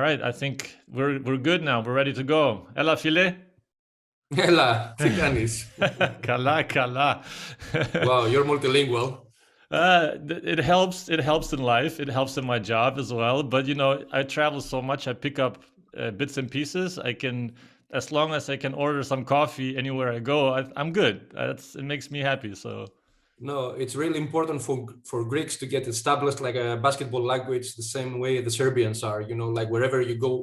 right. I think we're good now. We're ready to go. Ella file? Ela, Tikanis. Kala, kala. Wow, you're multilingual. It helps. It helps in life. It helps in my job as well. But I travel so much. I pick up bits and pieces. I can, as long as I can order some coffee anywhere I go, I'm good. It makes me happy. So No, it's really important for Greeks to get established like a basketball language the same way the Serbians are. Like wherever you go,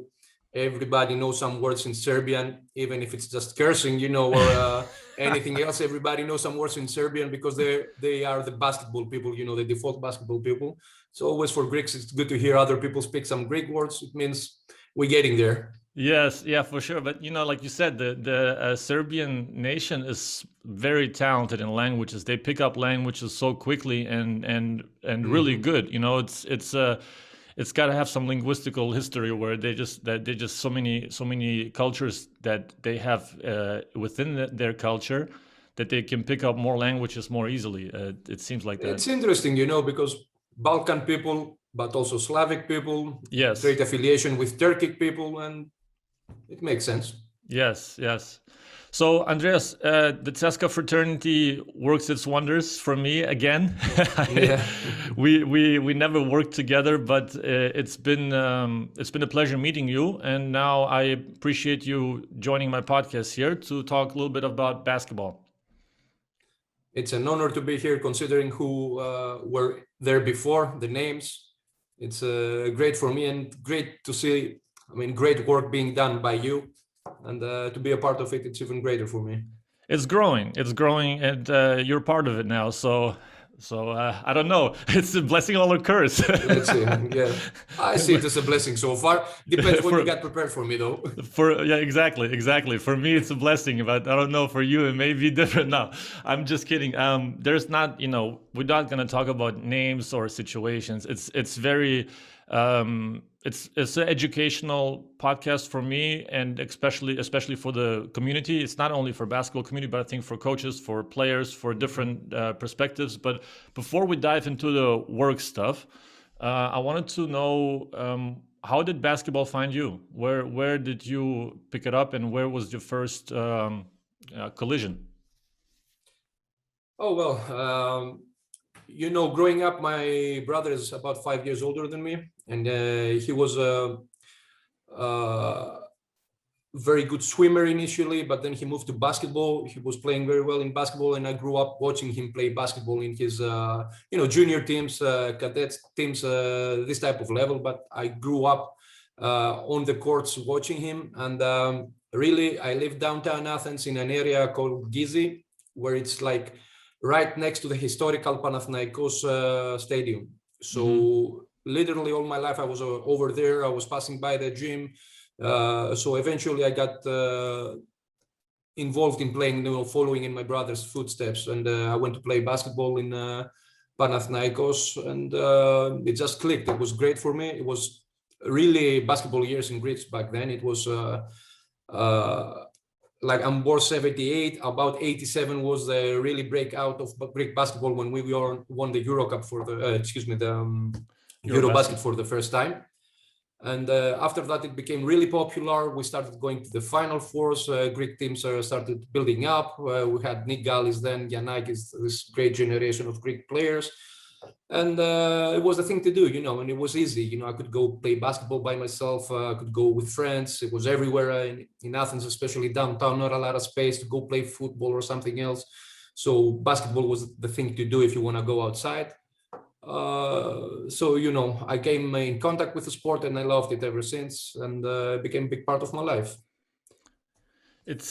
everybody knows some words in Serbian, even if it's just cursing, or anything else. Everybody knows some words in Serbian because they are the basketball people, the default basketball people. So always for Greeks, it's good to hear other people speak some Greek words. It means we're getting there. yes, yeah, for sure. But like you said, the Serbian nation is very talented in languages. They pick up languages so quickly and really good. It's got to have some linguistical history where they just so many cultures that they have within their culture that they can pick up more languages more easily. It seems like that. It's interesting, because Balkan people, but also Slavic people, Yes, great affiliation with Turkic people, and it makes sense. yes, yes. So Andreas, the CSKA fraternity works its wonders for me again. Yeah. we never worked together, but it's been a pleasure meeting you. And now I appreciate you joining my podcast here to talk a little bit about basketball. It's an honor to be here, considering who were there before, the names. It's great for me and great to see. Great work being done by you. And to be a part of it, it's even greater for me. It's growing, and you're part of it now. So I don't know. It's a blessing or a curse. Let's see. Yeah, I see it as a blessing so far. Depends what you got prepared for me, though. Yeah, exactly. For me, it's a blessing, but I don't know. For you, it may be different. Now, I'm just kidding. There's not, we're not gonna talk about names or situations. It's very. It's an educational podcast for me, and especially for the community. It's not only for basketball community, but I think for coaches, for players, for different perspectives. But before we dive into the work stuff, I wanted to know, how did basketball find you? Where did you pick it up, and where was your first collision? Oh, well, growing up, my brother is about 5 years older than me, and he was a very good swimmer initially, but then he moved to basketball. He was playing very well in basketball, and I grew up watching him play basketball in his, junior teams, cadets teams, this type of level. But I grew up on the courts watching him, and really, I live downtown Athens in an area called Gizi, where it's like right next to the historical Panathinaikos stadium. So literally all my life I was over there. I was passing by the gym. So eventually I got involved in playing, following in my brother's footsteps. And I went to play basketball in Panathinaikos, and it just clicked. It was great for me. It was really basketball years in Greece back then. It was like I'm born 78, about 87 was the really breakout of Greek basketball when we won the Euro Cup for the Eurobasket for the first time. And after that, it became really popular. We started going to the Final Fours. Greek teams started building up. We had Nick Gallis then, Giannakis, this great generation of Greek players. And it was the thing to do, and it was easy. I could go play basketball by myself. I could go with friends. It was everywhere in Athens, especially downtown, not a lot of space to go play football or something else. So basketball was the thing to do if you want to go outside. So, I came in contact with the sport, and I loved it ever since, and it became a big part of my life. It's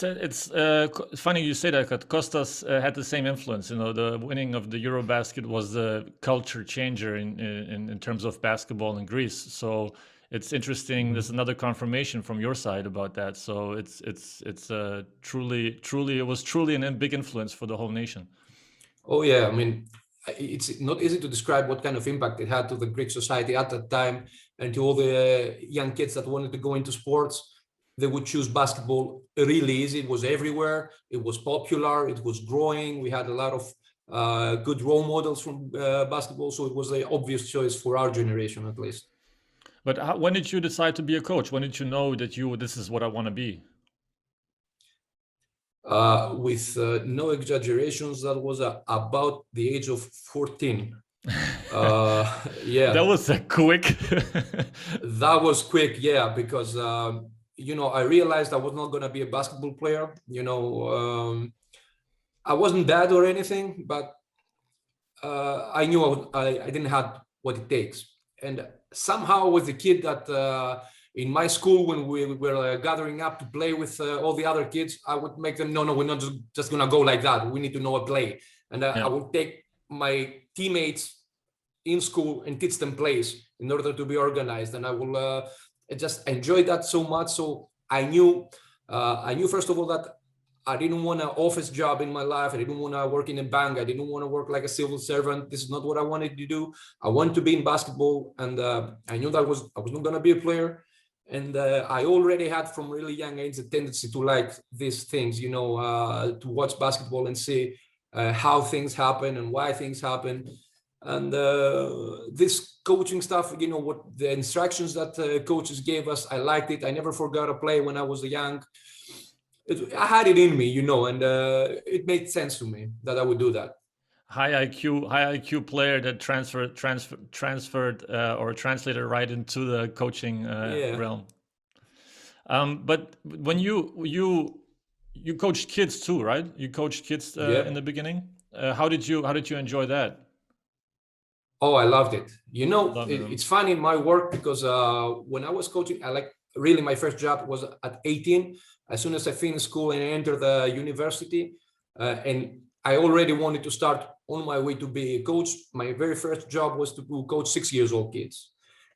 funny you say that, because Kostas had the same influence. The winning of the Eurobasket was the culture changer in terms of basketball in Greece. So it's interesting. There's another confirmation from your side about that. So it's truly it was truly a big influence for the whole nation. Oh yeah, it's not easy to describe what kind of impact it had to the Greek society at that time, and to all the young kids that wanted to go into sports. They would choose basketball really easy. It was everywhere. It was popular. It was growing. We had a lot of good role models from basketball. So it was the obvious choice for our generation, at least. But when did you decide to be a coach? When did you know that this is what I want to be? With no exaggerations, that was about the age of 14. Yeah. That was a quick. That was quick, yeah, because I realized I was not going to be a basketball player. I wasn't bad or anything, but I knew I didn't have what it takes. And somehow, with the kid that in my school, when we were gathering up to play with all the other kids, I would make them, no, we're not just going to go like that. We need to know a play. And I would take my teammates in school and teach them plays in order to be organized. And I will just enjoy that so much. So I knew first of all that I didn't want an office job in my life. I didn't want to work in a bank. I didn't want to work like a civil servant. This is not what I wanted to do. I wanted to be in basketball, and I knew that I was not going to be a player. And I already had from really young age a tendency to like these things, to watch basketball and see how things happen and why things happen. And this coaching stuff, what the instructions that coaches gave us, I liked it. I never forgot a play when I was young. I had it in me, and it made sense to me that I would do that. High IQ player that transferred or translated right into the coaching realm. But when you coached kids too, right? You coached kids in the beginning. How did you enjoy that? Oh, I loved it. It's fun in my work because when I was coaching, really my first job was at 18. As soon as I finished school and entered the university, and I already wanted to start on my way to be a coach. My very first job was to coach 6-year-old kids.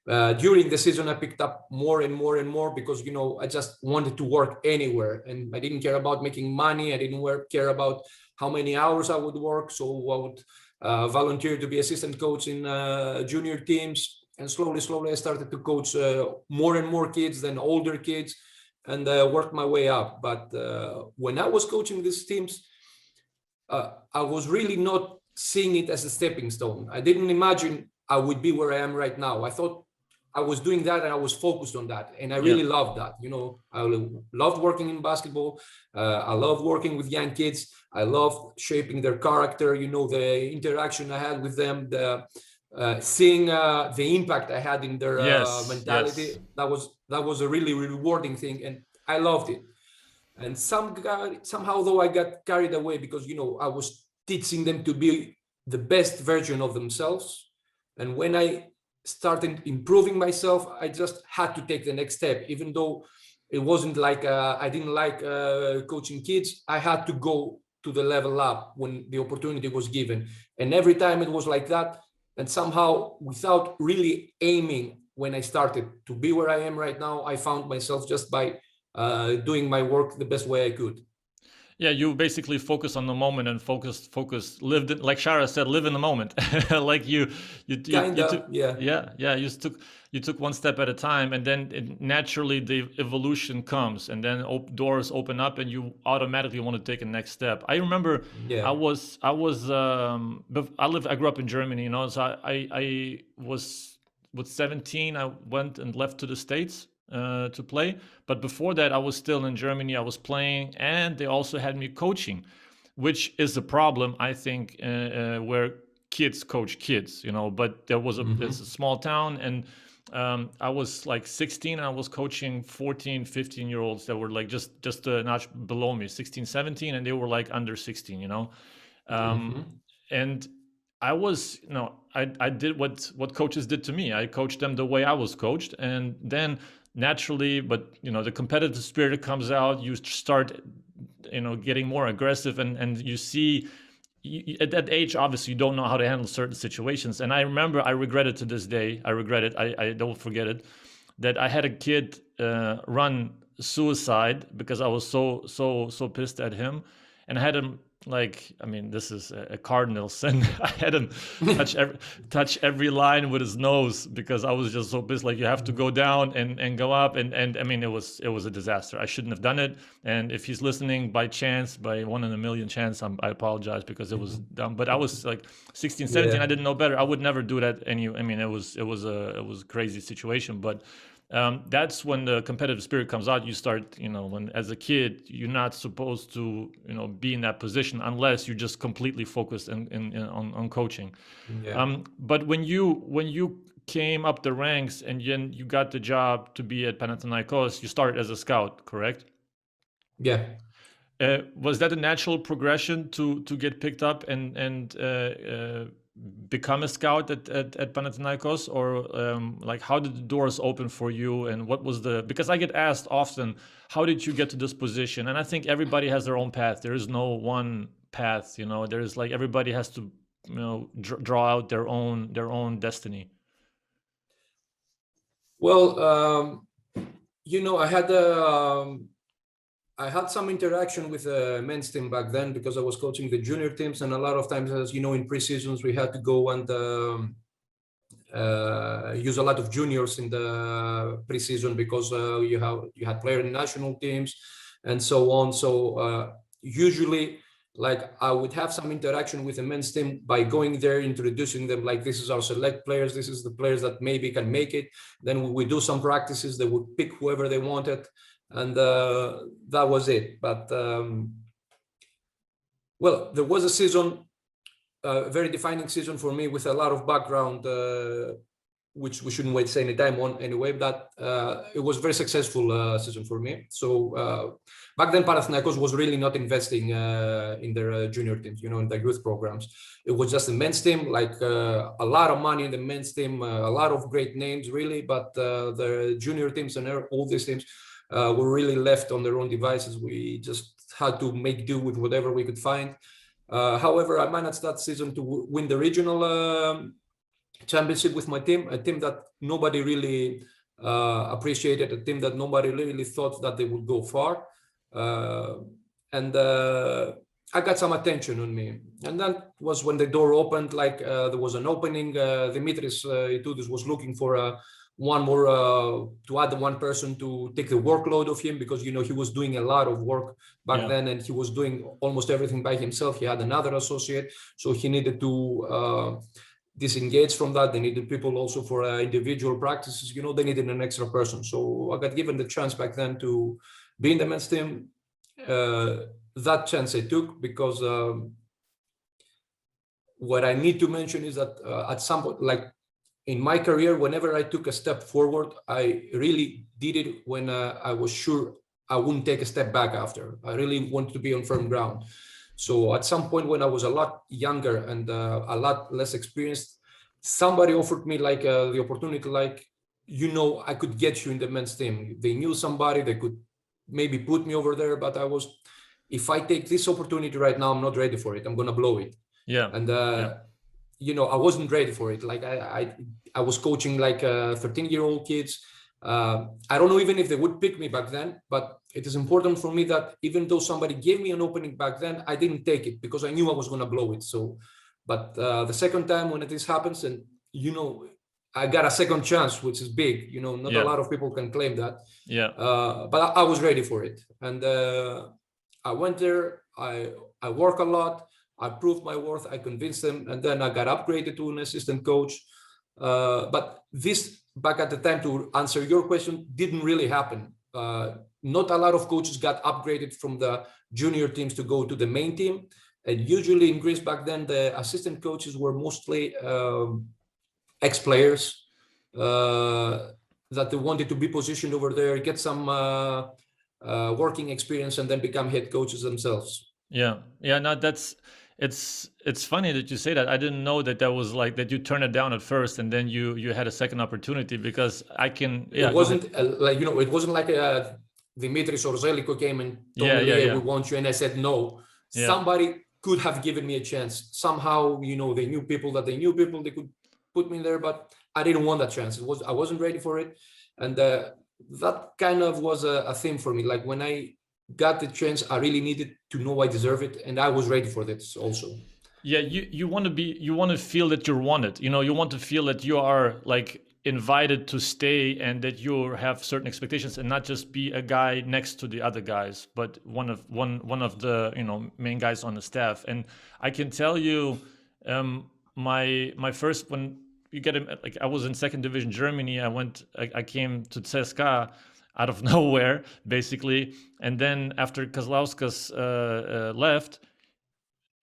During the season, I picked up more and more and more because, I just wanted to work anywhere, and I didn't care about making money. I didn't care about how many hours I would work. So I would volunteer to be assistant coach in junior teams. And slowly, I started to coach more and more kids, then older kids, and worked my way up. But when I was coaching these teams, I was really not seeing it as a stepping stone. I didn't imagine I would be where I am right now. I thought I was doing that and I was focused on that. And I really loved that. I loved working in basketball. I loved working with young kids. I loved shaping their character, the interaction I had with them, seeing the impact I had in their mentality. Yes. That was a really rewarding thing, and I loved it. And somehow though I got carried away because I was teaching them to be the best version of themselves. And when I started improving myself, I just had to take the next step. Even though it wasn't like I didn't like coaching kids, I had to go to the level up when the opportunity was given. And every time it was like that. And somehow, without really aiming, when I started to be where I am right now, I found myself just by doing my work the best way I could. Yeah, you basically focus on the moment and lived it, like Shara said, live in the moment. Like you took, you took one step at a time, and then naturally the evolution comes, and then doors open up, and you automatically want to take a next step. I remember I grew up in Germany, so I was with 17, I went and left to the States to play. But before that, I was still in Germany. I was playing, and they also had me coaching, which is a problem, I think, where kids coach kids, But there was it's a small town, and I was like 16. I was coaching 14, 15-year-olds that were like just a notch below me, 16, 17, and they were like under 16, And I was, I did what coaches did to me. I coached them the way I was coached, and then naturally, but the competitive spirit comes out. You start, getting more aggressive, and you see at that age, obviously, you don't know how to handle certain situations. And I remember, I regret it to this day. I regret it. I don't forget it. That I had a kid run suicide because I was so pissed at him. and I had him like, I mean, this is a cardinal sin. I had him touch every line with his nose because I was just so pissed. Like, you have to go down and go up, and I mean, it was a disaster. I shouldn't have done it. And if he's listening by chance, by 1 in a million chance, I apologize because it was dumb. But I was like 16, 17. Yeah. I didn't know better. I would never do that. I mean, it was a crazy situation, but. That's when the competitive spirit comes out. You start, when as a kid, you're not supposed to, be in that position unless you're just completely focused on coaching. Yeah. But when you came up the ranks and then you got the job to be at Panathinaikos, you started as a scout, correct? Yeah. Was that a natural progression to get picked up and become a scout at Panathinaikos, or like, how did the doors open for you, and what was because I get asked often, how did you get to this position? And I think everybody has their own path. There is no one path, there's like, everybody has to draw out their own destiny. Well, I had some interaction with the men's team back then because I was coaching the junior teams, and a lot of times, as you know, in pre-seasons we had to go and use a lot of juniors in the pre-season because you had players in national teams and so on. So usually, like, I would have some interaction with the men's team by going there, introducing them, like, this is our select players, this is the players that maybe can make it. Then we do some practices. They would pick whoever they wanted. And that was it. But well, there was a season, a very defining season for me with a lot of background, which we shouldn't waste any time on anyway. But it was a very successful season for me. So back then, Panathinaikos was really not investing in their junior teams, in their youth programs. It was just a men's team, like a lot of money in the men's team, a lot of great names, really. But the junior teams and all these teams were really left on their own devices. We just had to make do with whatever we could find. However, I managed that season to win the regional championship with my team, a team that nobody really appreciated, a team that nobody really thought that they would go far. And I got some attention on me. And that was when the door opened, like there was an opening. Dimitris Itoudis was looking for one more to add one person to take the workload of him, because he was doing a lot of work back then, and he was doing almost everything by himself. He had another associate, so he needed to disengage from that. They needed people also for individual practices. They needed an extra person. So I got given the chance back then to be in the men's team. That chance I took because what I need to mention is that at some point, like, in my career, whenever I took a step forward, I really did it when I was sure I wouldn't take a step back after. I really wanted to be on firm ground. So at some point when I was a lot younger and a lot less experienced, somebody offered me like the opportunity, like, I could get you in the men's team. They knew somebody, they could maybe put me over there, but if I take this opportunity right now, I'm not ready for it. I'm going to blow it. Yeah. And I wasn't ready for it. Like I was coaching like 13-year-old kids. I don't know even if they would pick me back then, but it is important for me that even though somebody gave me an opening back then, I didn't take it because I knew I was going to blow it. So, but the second time when this happens, and I got a second chance, which is big. Not a lot of people can claim that. Yeah. But I was ready for it, and I went there. I work a lot. I proved my worth. I convinced them, and then I got upgraded to an assistant coach. But this, back at the time, to answer your question, didn't really happen. Not a lot of coaches got upgraded from the junior teams to go to the main team. And usually in Greece back then, the assistant coaches were mostly ex-players that they wanted to be positioned over there, get some working experience, and then become head coaches themselves. Yeah. No, it's funny that you say that. I didn't know that was like that. You turned it down at first, and then you had a second opportunity, because I can. Yeah, it wasn't it wasn't like Dimitris or Zeljko came and told me, we want you, and I said no. Yeah. Somebody could have given me a chance somehow. They knew people that they knew people. They could put me there, but I didn't want that chance. I wasn't ready for it, and that kind of was a theme for me. Like when I got the chance I really needed to know I deserve it, and I was ready for this also. Yeah, you want to feel that you're wanted. You know, you want to feel that you are like invited to stay and that you have certain expectations and not just be a guy next to the other guys, but one of the, you know, main guys on the staff. And I can tell you, my first, when you get him, like I was in second division Germany, I came to CSKA out of nowhere basically, and then after Kozlauskas left,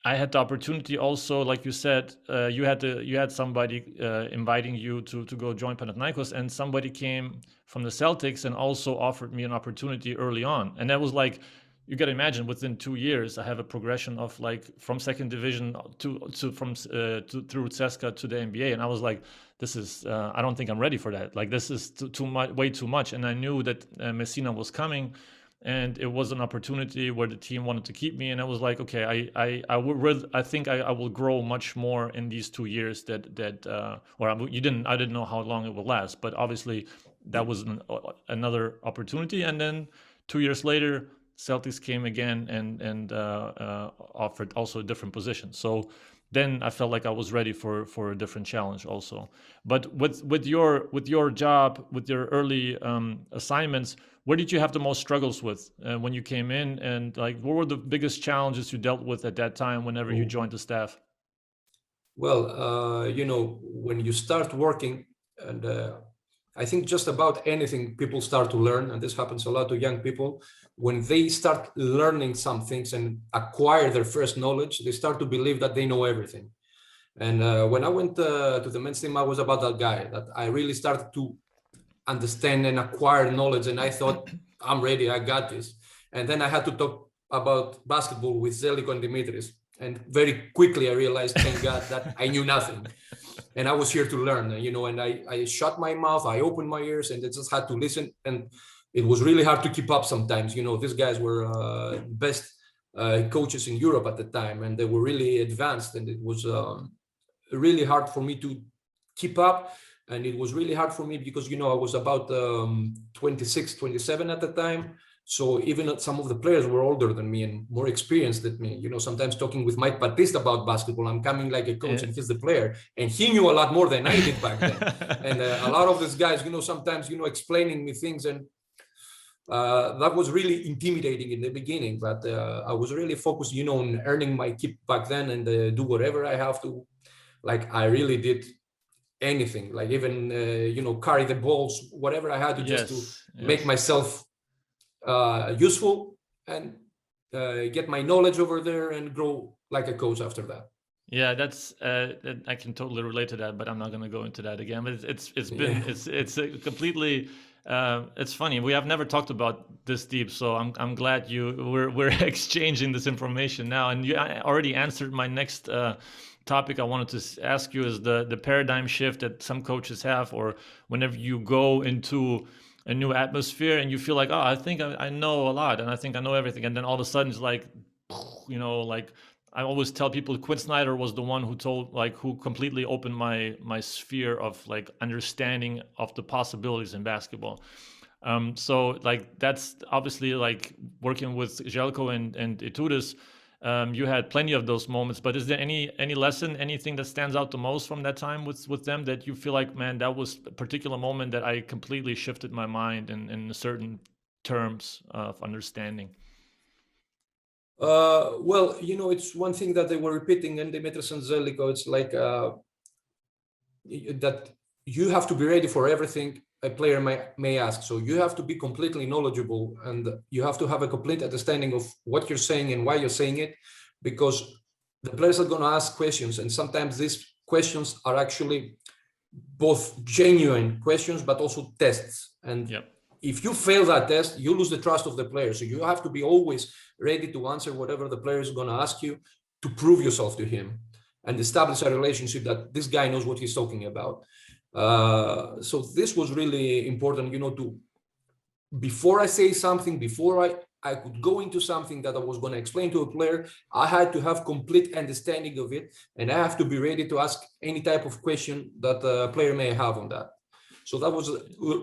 I had the opportunity also, like you said, you had somebody inviting you to go join Panathinaikos, and somebody came from the Celtics and also offered me an opportunity early on. And that was like, you got to imagine, within 2 years, I have a progression of like from second division through CSKA to the NBA, and I was like, this is I don't think I'm ready for that. Like this is too much, way too much. And I knew that Messina was coming, and it was an opportunity where the team wanted to keep me, and I was like, okay, I think I will grow much more in these 2 years I didn't know how long it will last, but obviously that was another opportunity. And then 2 years later, Celtics came again and offered also a different position. So then I felt like I was ready for a different challenge also. But with your job, with your early assignments, where did you have the most struggles with when you came in, and like what were the biggest challenges you dealt with at that time whenever you joined the staff? Well, when you start working, and I think just about anything people start to learn, and this happens a lot to young people, when they start learning some things and acquire their first knowledge, they start to believe that they know everything. And when I went to the men's team, I was about that guy, that I really started to understand and acquire knowledge, and I thought, I'm ready, I got this. And then I had to talk about basketball with Zeljko and Dimitris, and very quickly I realized, thank God, that I knew nothing, and I was here to learn, and I shut my mouth, I opened my ears, and I just had to listen. And it was really hard to keep up sometimes. These guys were best coaches in Europe at the time, and they were really advanced, and it was really hard for me to keep up. And it was really hard for me because, I was about 26, 27 at the time. So even some of the players were older than me and more experienced than me. Sometimes talking with Mike Batista about basketball, I'm coming like a coach and he's the player. And he knew a lot more than I did back then. And a lot of these guys, sometimes, explaining me things. And that was really intimidating in the beginning. But I was really focused, on earning my keep back then and do whatever I have to. Like I really did anything, like even carry the balls, whatever I had to, just to make myself useful and get my knowledge over there and grow like a coach after that. Yeah, that's I can totally relate to that, but I'm not going to go into that again. But it's a completely it's funny. We have never talked about this deep, so I'm glad we're exchanging this information now. And you already answered my next topic I wanted to ask you, is the paradigm shift that some coaches have, or whenever you go into a new atmosphere and you feel like, oh, I think I know a lot and I think I know everything, and then all of a sudden it's like, like I always tell people, Quinn Snyder was the one who completely opened my sphere of like understanding of the possibilities in basketball. So like that's obviously like working with Zeljko and Itoudis. You had plenty of those moments, but is there any lesson, anything that stands out the most from that time with them that you feel like, man, that was a particular moment that I completely shifted my mind in certain terms of understanding? Well, it's one thing that they were repeating in Dimitris and Zeljko. It's like that you have to be ready for everything a player may ask. So you have to be completely knowledgeable, and you have to have a complete understanding of what you're saying and why you're saying it, because the players are going to ask questions, and sometimes these questions are actually both genuine questions but also tests. And if you fail that test, you lose the trust of the player. So you have to be always ready to answer whatever the player is going to ask you, to prove yourself to him and establish a relationship that this guy knows what he's talking about. So this was really important, to, before I say something, before I could go into something that I was going to explain to a player, I had to have complete understanding of it, and I have to be ready to ask any type of question that a player may have on that. So that was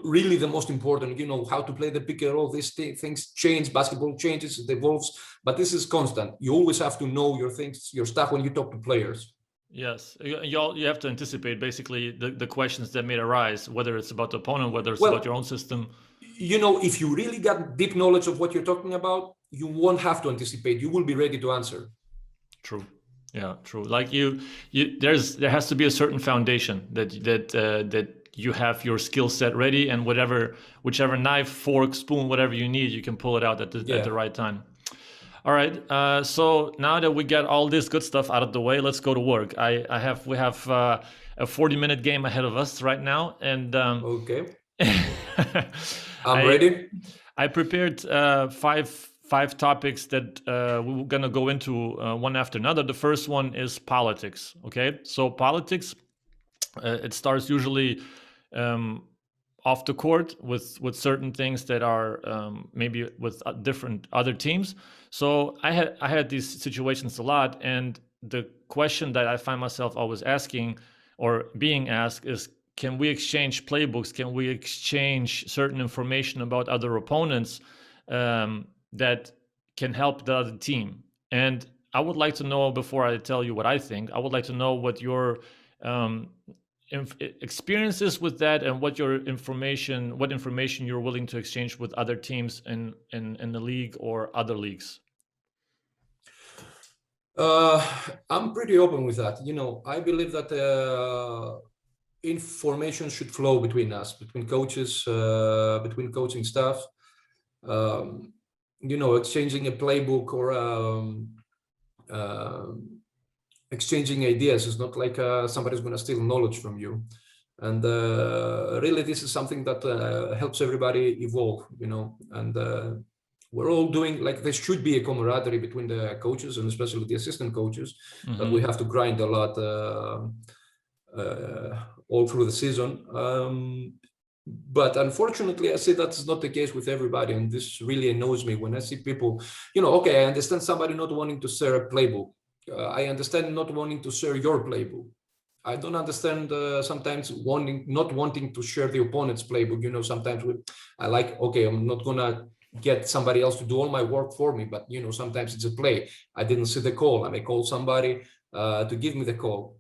really the most important, how to play the pick and roll. These things change, basketball changes, it evolves, but this is constant. You always have to know your things, your stuff when you talk to players. Yes, you have to anticipate basically the questions that may arise, whether it's about the opponent, whether it's about your own system. If you really got deep knowledge of what you're talking about, you won't have to anticipate. You will be ready to answer. True. Yeah, true. Like there has to be a certain foundation that you have your skill set ready, and whichever knife, fork, spoon, whatever you need, you can pull it out at the right time. All right. So now that we got all this good stuff out of the way, let's go to work. We have a 40-minute game ahead of us right now, and okay. I'm ready. I prepared five topics that we're gonna go into one after another. The first one is politics. Okay, so politics. It starts usually off the court with certain things that are maybe with different other teams. So I had these situations a lot, and the question that I find myself always asking or being asked is, can we exchange playbooks? Can we exchange certain information about other opponents that can help the other team? And I would like to know, before I tell you what I think, I would like to know what your experiences with that, and what information you're willing to exchange with other teams in the league or other leagues. I'm pretty open with that. I believe that information should flow between us, between coaches, between coaching staff. Exchanging a playbook or exchanging ideas is not like somebody's going to steal knowledge from you. And really, this is something that helps everybody evolve, and we're all doing, like, there should be a camaraderie between the coaches, and especially the assistant coaches, that we have to grind a lot all through the season. But unfortunately, I say that's not the case with everybody, and this really annoys me when I see people, okay, I understand somebody not wanting to share a playbook. I understand not wanting to share your playbook. I don't understand sometimes not wanting to share the opponent's playbook. Sometimes I like, okay, I'm not gonna get somebody else to do all my work for me, but sometimes it's a play. I didn't see the call. I may call somebody to give me the call.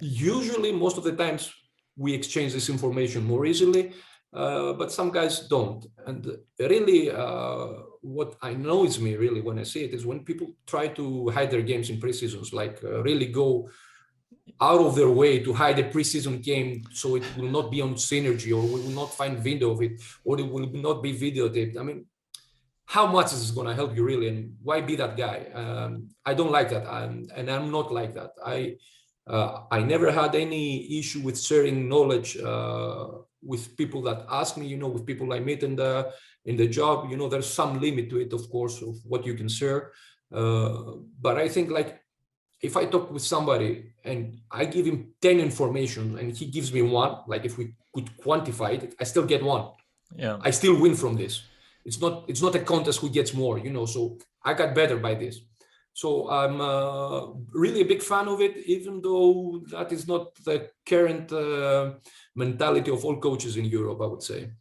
Usually, most of the times, we exchange this information more easily, but some guys don't. And really, what annoys me really when I see it is when people try to hide their games in preseasons, like really go out of their way to hide a preseason game so it will not be on Synergy, or we will not find video of it, or it will not be videotaped. I mean, how much is this going to help you really, and why be that guy? I don't like that, and I'm not like that. I never had any issue with sharing knowledge with people that ask me, with people I meet in the job. There's some limit to it, of course, of what you can share. But I think, like, if I talk with somebody and I give him 10 information and he gives me one, like if we could quantify it, I still get one. Yeah. I still win from this. It's not a contest who gets more, so I got better by this. So I'm really a big fan of it, even though that is not the current mentality of all coaches in Europe, I would say.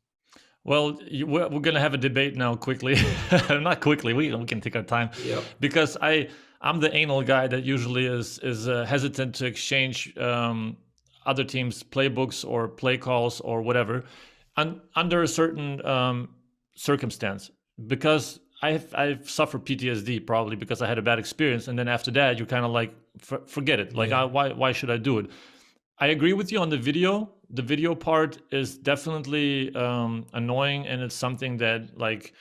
Well, we're going to have a debate now quickly. Not quickly, we can take our time. Yeah. Because I'm the anal guy that usually is hesitant to exchange other teams' playbooks or play calls or whatever under a certain circumstance, because I've suffered PTSD probably because I had a bad experience, and then after that you're kind of like, forget it. Like, why should I do it? I agree with you on the video. The video part is definitely annoying, and it's something that, like,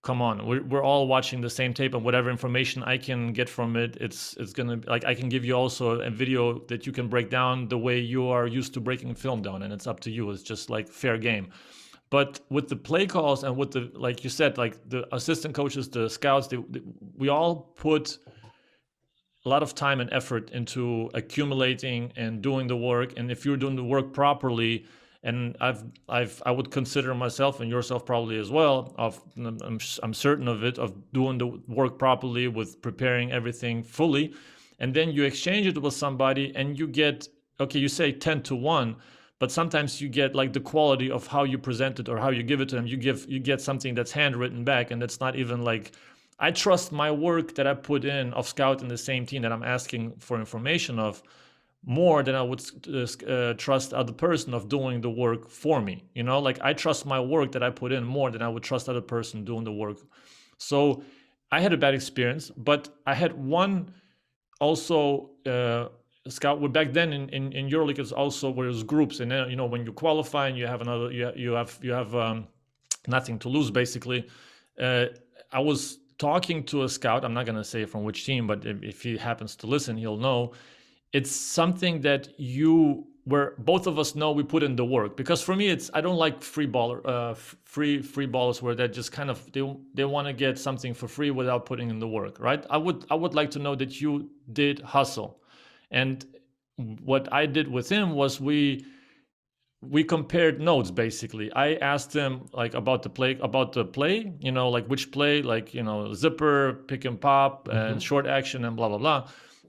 come on, we're all watching the same tape, and whatever information I can get from it, it's gonna, like, I can give you also a video that you can break down the way you are used to breaking film down, and it's up to you. It's just like fair game. But with the play calls and with the, like you said, like the assistant coaches, the scouts, we all put a lot of time and effort into accumulating and doing the work. And if you're doing the work properly, and I would consider myself, and yourself probably as well, I'm certain of it, of doing the work properly with preparing everything fully, and then you exchange it with somebody and you get, okay, you say 10-1, but sometimes you get like the quality of how you present it or how you give it to them. You get something that's handwritten back, and that's not even like, I trust my work that I put in of scouting the same team that I'm asking for information of more than I would trust other person of doing the work for me. You know, like I trust my work that I put in more than I would trust other person doing the work. So I had a bad experience, but I had one also scout. Back then in Euroleague, it's also where there's groups, and then, you know, when you qualify and you have another, you have nothing to lose basically. I was talking to a scout. I'm not gonna say from which team, but if he happens to listen, he'll know. It's something that where both of us know we put in the work. Because for me, I don't like free ballers where they just kind of they want to get something for free without putting in the work, right? I would like to know that you did hustle. And what I did with him was we compared notes basically. I asked him like about the play, you know, like which play, like, you know, zipper, pick and pop, and short action, and blah blah blah.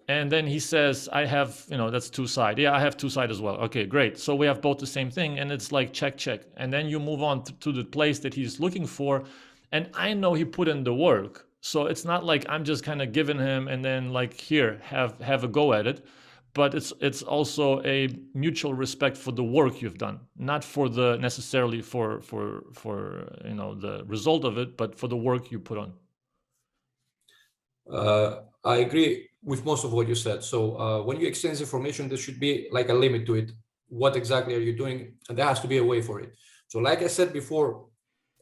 And then he says, I have, you know, that's two side. Yeah, I have two side as well. Okay, great. So we have both the same thing, and it's like check. And then you move on to the place that he's looking for, and I know he put in the work. So it's not like I'm just kind of giving him and then like, here, have a go at it. But it's also a mutual respect for the work you've done, not for the necessarily for you know, the result of it, but for the work you put on. I agree with most of what you said. So when you exchange information, there should be like a limit to it. What exactly are you doing? And there has to be a way for it. So like I said before,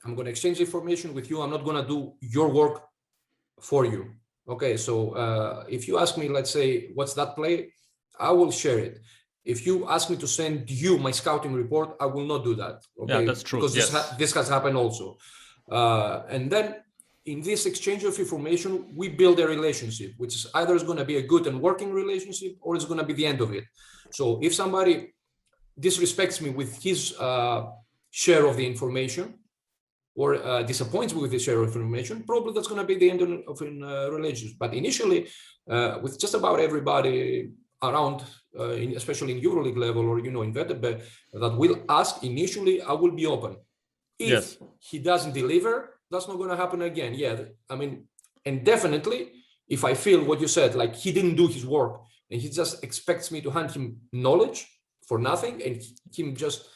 I'm going to exchange information with you. I'm not going to do your work for you. Okay, so if you ask me, let's say, what's that play? I will share it. If you ask me to send you my scouting report, I will not do that. Okay, yeah, that's true. Because yes. this has happened also. And then in this exchange of information, we build a relationship, which is either is going to be a good and working relationship, or it's going to be the end of it. So if somebody disrespects me with his share of the information, or disappoints me with his share of information, probably that's going to be the end of a relationship. But initially, with just about everybody around, especially in Euroleague level, or, you know, in VTB, that will ask initially, I will be open. If he doesn't deliver, that's not going to happen again. Yeah, I mean, and definitely, if I feel what you said, like he didn't do his work and he just expects me to hand him knowledge for nothing, and him just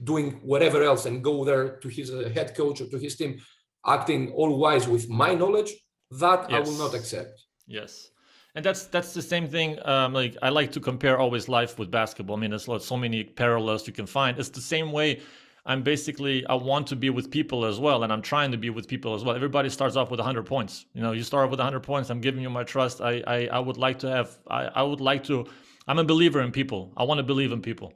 doing whatever else and go there to his head coach or to his team, acting all wise with my knowledge, that I will not accept. Yes. And that's the same thing. Like I like to compare always life with basketball. I mean, there's so many parallels you can find. It's the same way. I want to be with people as well, and I'm trying to be with people as well. Everybody starts off with 100 points. You know, you start with 100 points. I'm giving you my trust. I would like to have. I would like to. I'm a believer in people. I want to believe in people,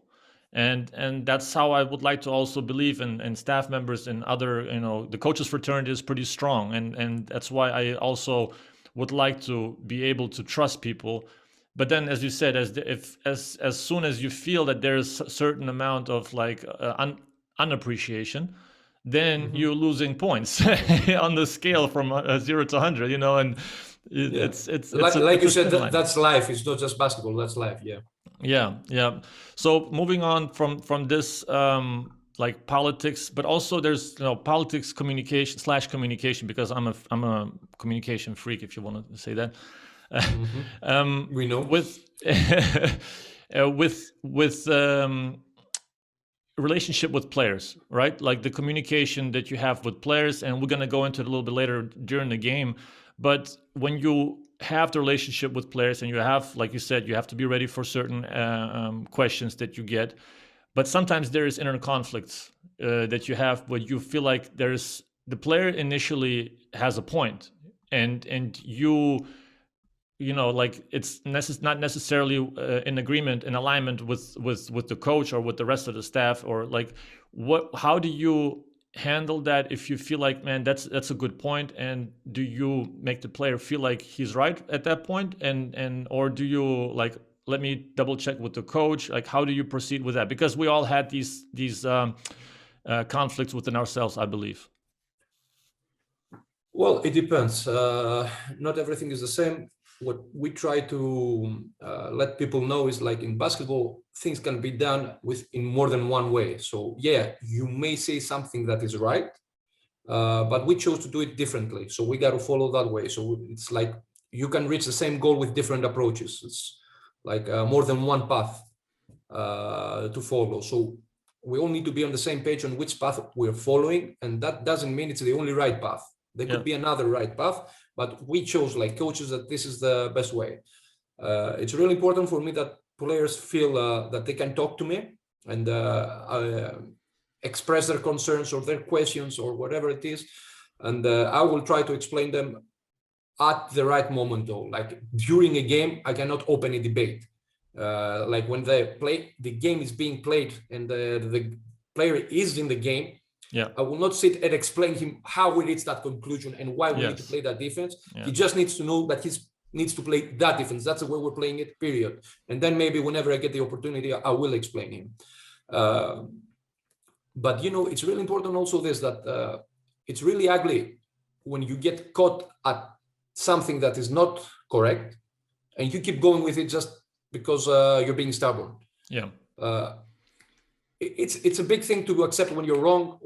and that's how I would like to also believe in staff members and other. You know, the coaches fraternity is pretty strong, and that's why I also would like to be able to trust people. But then, as you said, as soon as you feel that there's a certain amount of like unappreciation, then you're losing points on the scale from 0 to 100, you know, and it's like you said, that's life. It's not just basketball, that's life. Yeah. So moving on from this like politics, but also there's, you know, politics, communication, because I'm a communication freak, if you want to say that. We know. with relationship with players, right? Like the communication that you have with players, and we're going to go into it a little bit later during the game. But when you have the relationship with players, and you have, like you said, you have to be ready for certain questions that you get. But sometimes there is inner conflicts that you have, where you feel like the player initially has a point, and you know, like it's not necessarily in agreement, in alignment with the coach or with the rest of the staff, or like how do you handle that if you feel like, man, that's a good point, and do you make the player feel like he's right at that point, and or do you like, let me double check with the coach? Like, how do you proceed with that? Because we all had these conflicts within ourselves, I believe. Well, it depends. Not everything is the same. what we try to let people know is like in basketball, things can be done in more than one way. So yeah, you may say something that is right, but we chose to do it differently. So we got to follow that way. So it's like you can reach the same goal with different approaches. It's like more than one path to follow. So we all need to be on the same page on which path we're following. And that doesn't mean it's the only right path. There could be another right path, but we chose, like coaches, that this is the best way. It's really important for me that players feel that they can talk to me and express their concerns or their questions or whatever it is. And I will try to explain them at the right moment, though. Like during a game, I cannot open a debate. Like when the game is being played and the player is in the game, I will not sit and explain him how we reach that conclusion and why we need to play that defense. He just needs to know that he needs to play that defense. That's the way we're playing it, period. And then maybe whenever I get the opportunity, I will explain him. But, you know, it's really important also this, that it's really ugly when you get caught at something that is not correct and you keep going with it just because you're being stubborn. It's a big thing to accept when you're wrong.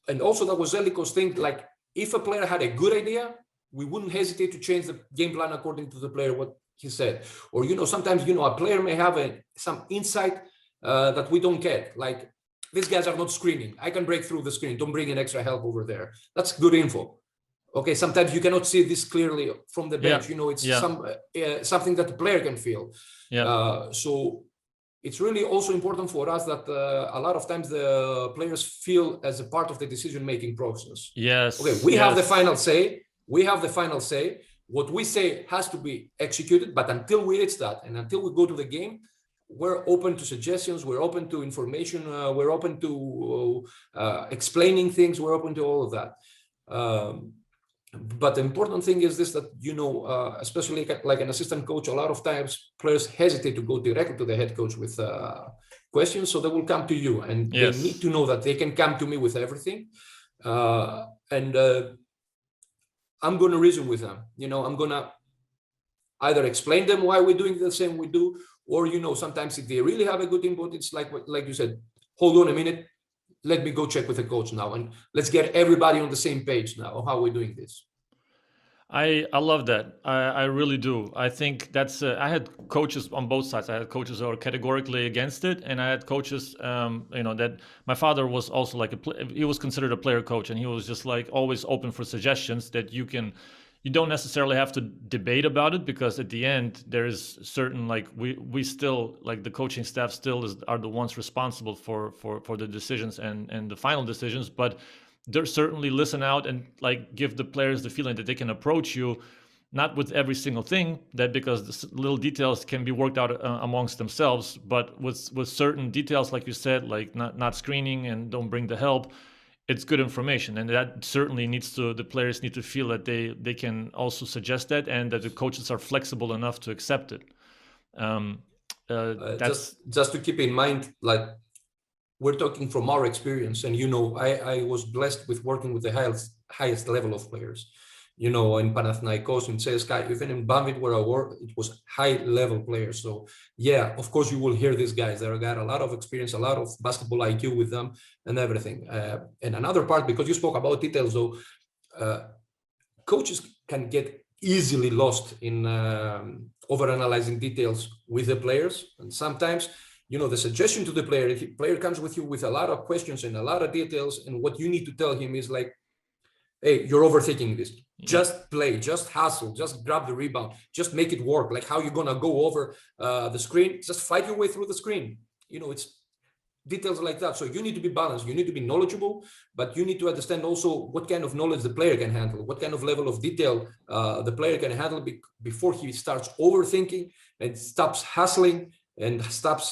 And also that was Zeljko's thing. Like if a player had a good idea, we wouldn't hesitate to change the game plan according to the player, what he said. Or, you know, sometimes, you know, a player may have some insight that we don't get. Like these guys are not screening. I can break through the screen. Don't bring in extra help over there. That's good info. Okay, sometimes you cannot see this clearly from the bench. You know, it's something that the player can feel. So it's really also important for us that a lot of times the players feel as a part of the decision-making process. Okay, we have the final say. We have the final say. What we say has to be executed, but until we reach that and until we go to the game, we're open to suggestions. We're open to information. We're open to explaining things. We're open to all of that. But the important thing is this, that, you know, especially like an assistant coach, a lot of times players hesitate to go directly to the head coach with questions. So they will come to you, and they need to know that they can come to me with everything. And I'm going to reason with them. You know, I'm going to either explain them why we're doing the same we do, or, you know, sometimes if they really have a good input, it's like you said, hold on a minute. Let me go check with the coach now, and let's get everybody on the same page now of how we're doing this. I love that. I really do. I think that's, I had coaches on both sides. I had coaches who are categorically against it, and I had coaches, you know, that my father was also like he was considered a player coach, and he was just like always open for suggestions that you don't necessarily have to debate about it, because at the end there is certain, like we still, like the coaching staff still are the ones responsible for the decisions and the final decisions, but they're certainly listen out and like give the players the feeling that they can approach you, not with every single thing, that because the little details can be worked out amongst themselves, but with certain details, like you said, like not screening and don't bring the help. It's good information, and that certainly the players need to feel that they can also suggest that, and that the coaches are flexible enough to accept it. Just to keep in mind, like we're talking from our experience, and, you know, I was blessed with working with the highest level of players. You know, in Panathinaikos, in CSKA, even in Banvit where I worked, it was high-level players. So, yeah, of course, you will hear these guys. They got a lot of experience, a lot of basketball IQ with them and everything. And another part, because you spoke about details, though, coaches can get easily lost in overanalyzing details with the players. And sometimes, you know, the suggestion to the player, if the player comes with you with a lot of questions and a lot of details, and what you need to tell him is like, hey, you're overthinking this. Just play, just hustle, just grab the rebound, just make it work. Like how you're going to go over the screen, just fight your way through the screen. You know, it's details like that. So you need to be balanced. You need to be knowledgeable, but you need to understand also what kind of knowledge the player can handle, what kind of level of detail the player can handle before he starts overthinking and stops hustling and stops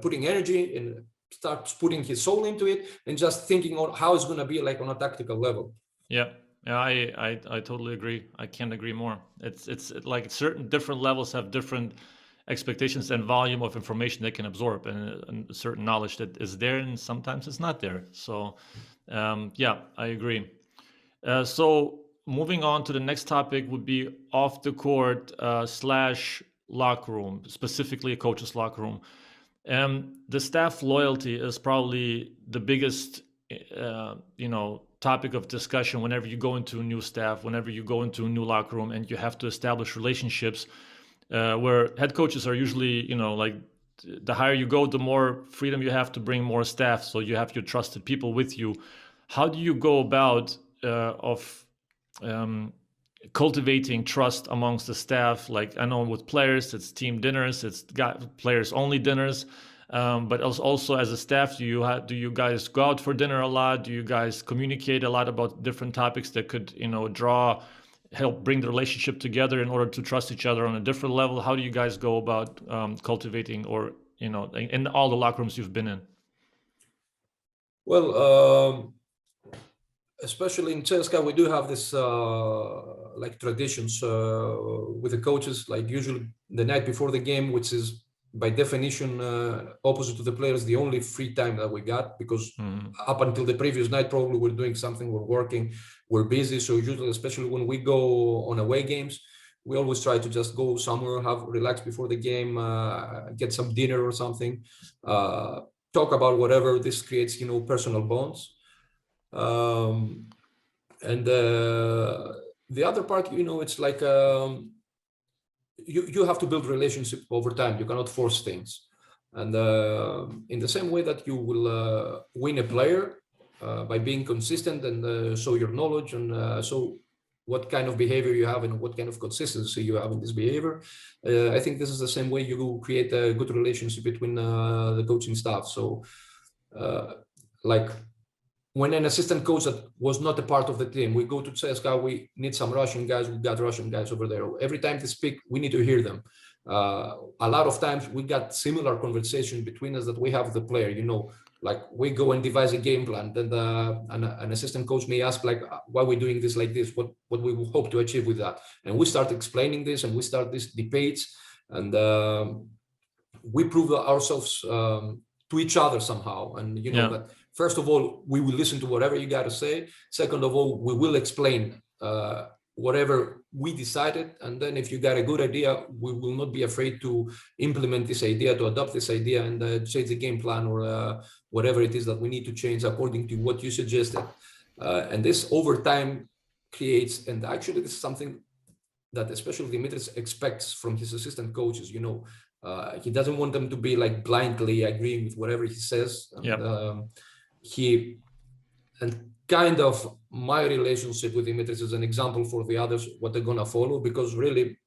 putting energy and starts putting his soul into it and just thinking on how it's going to be like on a tactical level. Yeah, I totally agree. I can't agree more. It's like certain different levels have different expectations and volume of information they can absorb, and certain knowledge that is there, and sometimes it's not there. So, yeah, I agree. So moving on to the next topic would be off the court slash locker room, specifically a coach's locker room. The staff loyalty is probably the biggest, topic of discussion whenever you go into a new staff, whenever you go into a new locker room, and you have to establish relationships. Where head coaches are usually, like the higher you go, the more freedom you have to bring more staff. So you have your trusted people with you. How do you go about cultivating trust amongst the staff? Like I know with players, it's team dinners, it's players only dinners. But also as a staff, do you guys go out for dinner a lot? Do you guys communicate a lot about different topics that could, help bring the relationship together in order to trust each other on a different level? How do you guys go about cultivating, or in all the locker rooms you've been in? Well, especially in CSKA, we do have this like traditions with the coaches, like usually the night before the game, which is by definition opposite to the players, the only free time that we got, because up until the previous night, probably we're doing something, we're working, we're busy. So usually, especially when we go on away games, we always try to just go somewhere, relax before the game, get some dinner or something, talk about whatever. This creates, personal bonds. And the other part, it's like you have to build relationship over time. You cannot force things. And in the same way that you will win a player by being consistent and show your knowledge and show what kind of behavior you have and what kind of consistency you have in this behavior, I think this is the same way you create a good relationship between the coaching staff. So like when an assistant coach that was not a part of the team, we go to CSKA, we need some Russian guys, we got Russian guys over there. Every time they speak, we need to hear them. A lot of times we got similar conversation between us that we have the player, like we go and devise a game plan. Then an assistant coach may ask, like, why are we doing this like this? What we hope to achieve with that? And we start explaining this and we start these debates, and we prove ourselves to each other somehow. And that first of all, we will listen to whatever you got to say. Second of all, we will explain whatever we decided. And then if you got a good idea, we will not be afraid to implement this idea, to adopt this idea and change the game plan or whatever it is that we need to change according to what you suggested. And this over time creates, and actually this is something that especially Dimitris expects from his assistant coaches. He doesn't want them to be like blindly agreeing with whatever he says. And kind of my relationship with Dimitris is an example for the others, what they're gonna follow, because really,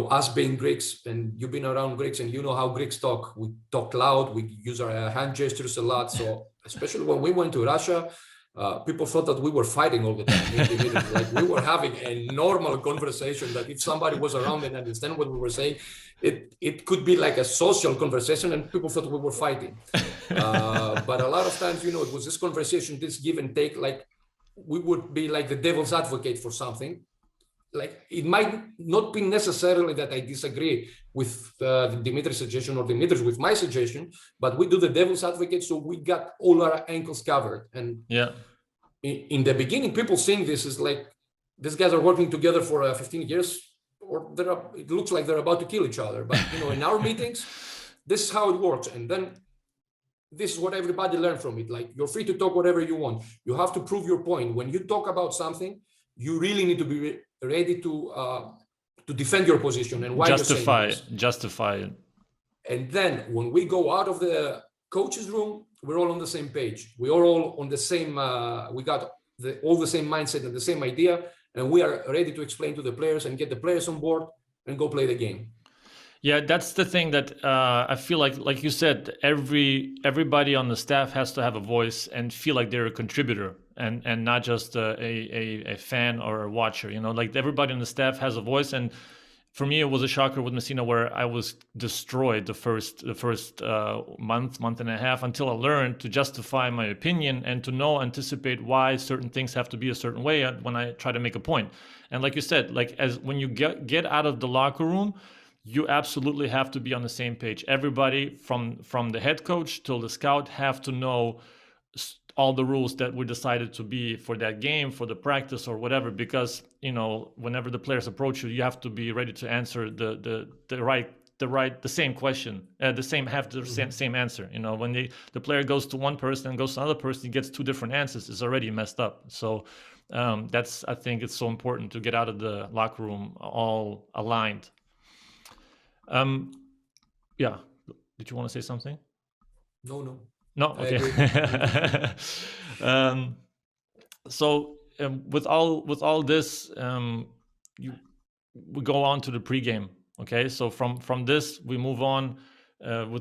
us being Greeks, and you've been around Greeks and you know how Greeks talk. We talk loud, we use our hand gestures a lot. So especially when we went to Russia, people thought that we were fighting all the time. Like we were having a normal conversation that if somebody was around and understand what we were saying, it could be like a social conversation and people thought we were fighting. But a lot of times, it was this conversation, this give and take, like we would be like the devil's advocate for something. Like it might not be necessarily that I disagree with the Dimitris suggestion or Dimitris with my suggestion, but we do the devil's advocate, so we got all our ankles covered. And in the beginning, people seeing this is like these guys are working together for 15 years, or it looks like they're about to kill each other. But in our meetings, this is how it works, and then this is what everybody learned from it. Like you're free to talk whatever you want. You have to prove your point. When you talk about something, you really need to be ready to defend your position and why justify it. And then when we go out of the coach's room, we're all on the same page. We are all on the same. We got all the same mindset and the same idea, and we are ready to explain to the players and get the players on board and go play the game. Yeah, that's the thing that I feel like you said, everybody on the staff has to have a voice and feel like they're a contributor and not just a fan or a watcher. Like everybody on the staff has a voice. And for me, it was a shocker with Messina where I was destroyed the first month and a half until I learned to justify my opinion and to anticipate why certain things have to be a certain way when I try to make a point. And like you said, like as when you get out of the locker room, you absolutely have to be on the same page. Everybody from the head coach till the scout have to know all the rules that we decided to be for that game, for the practice or whatever, because, you know, whenever the players approach you, you have to be ready to answer the same question, same answer. You know, when the player goes to one person and goes to another person, he gets two different answers. It's already messed up. So I think it's so important to get out of the locker room all aligned. Yeah. Did you want to say something? No. No. Okay. So with all this, we go on to the pregame. Okay. So from this, we move on we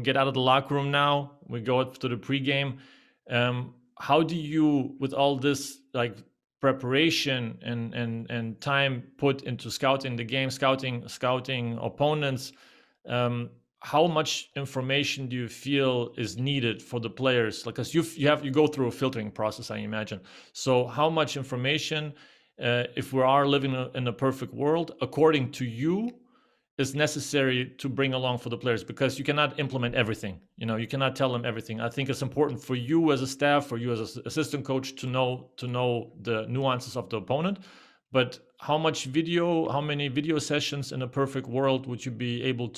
get out of the locker room now. We go up to the pregame. How do you, with all this like preparation and time put into scouting the game, scouting opponents, how much information do you feel is needed for the players? Because you go through a filtering process, I imagine. So how much information, if we are living in a perfect world, according to you, is necessary to bring along for the players? Because you cannot implement everything. You know, you cannot tell them everything. I think it's important for you as a staff, for you as an assistant coach, to know the nuances of the opponent. But how many video sessions in a perfect world would you be able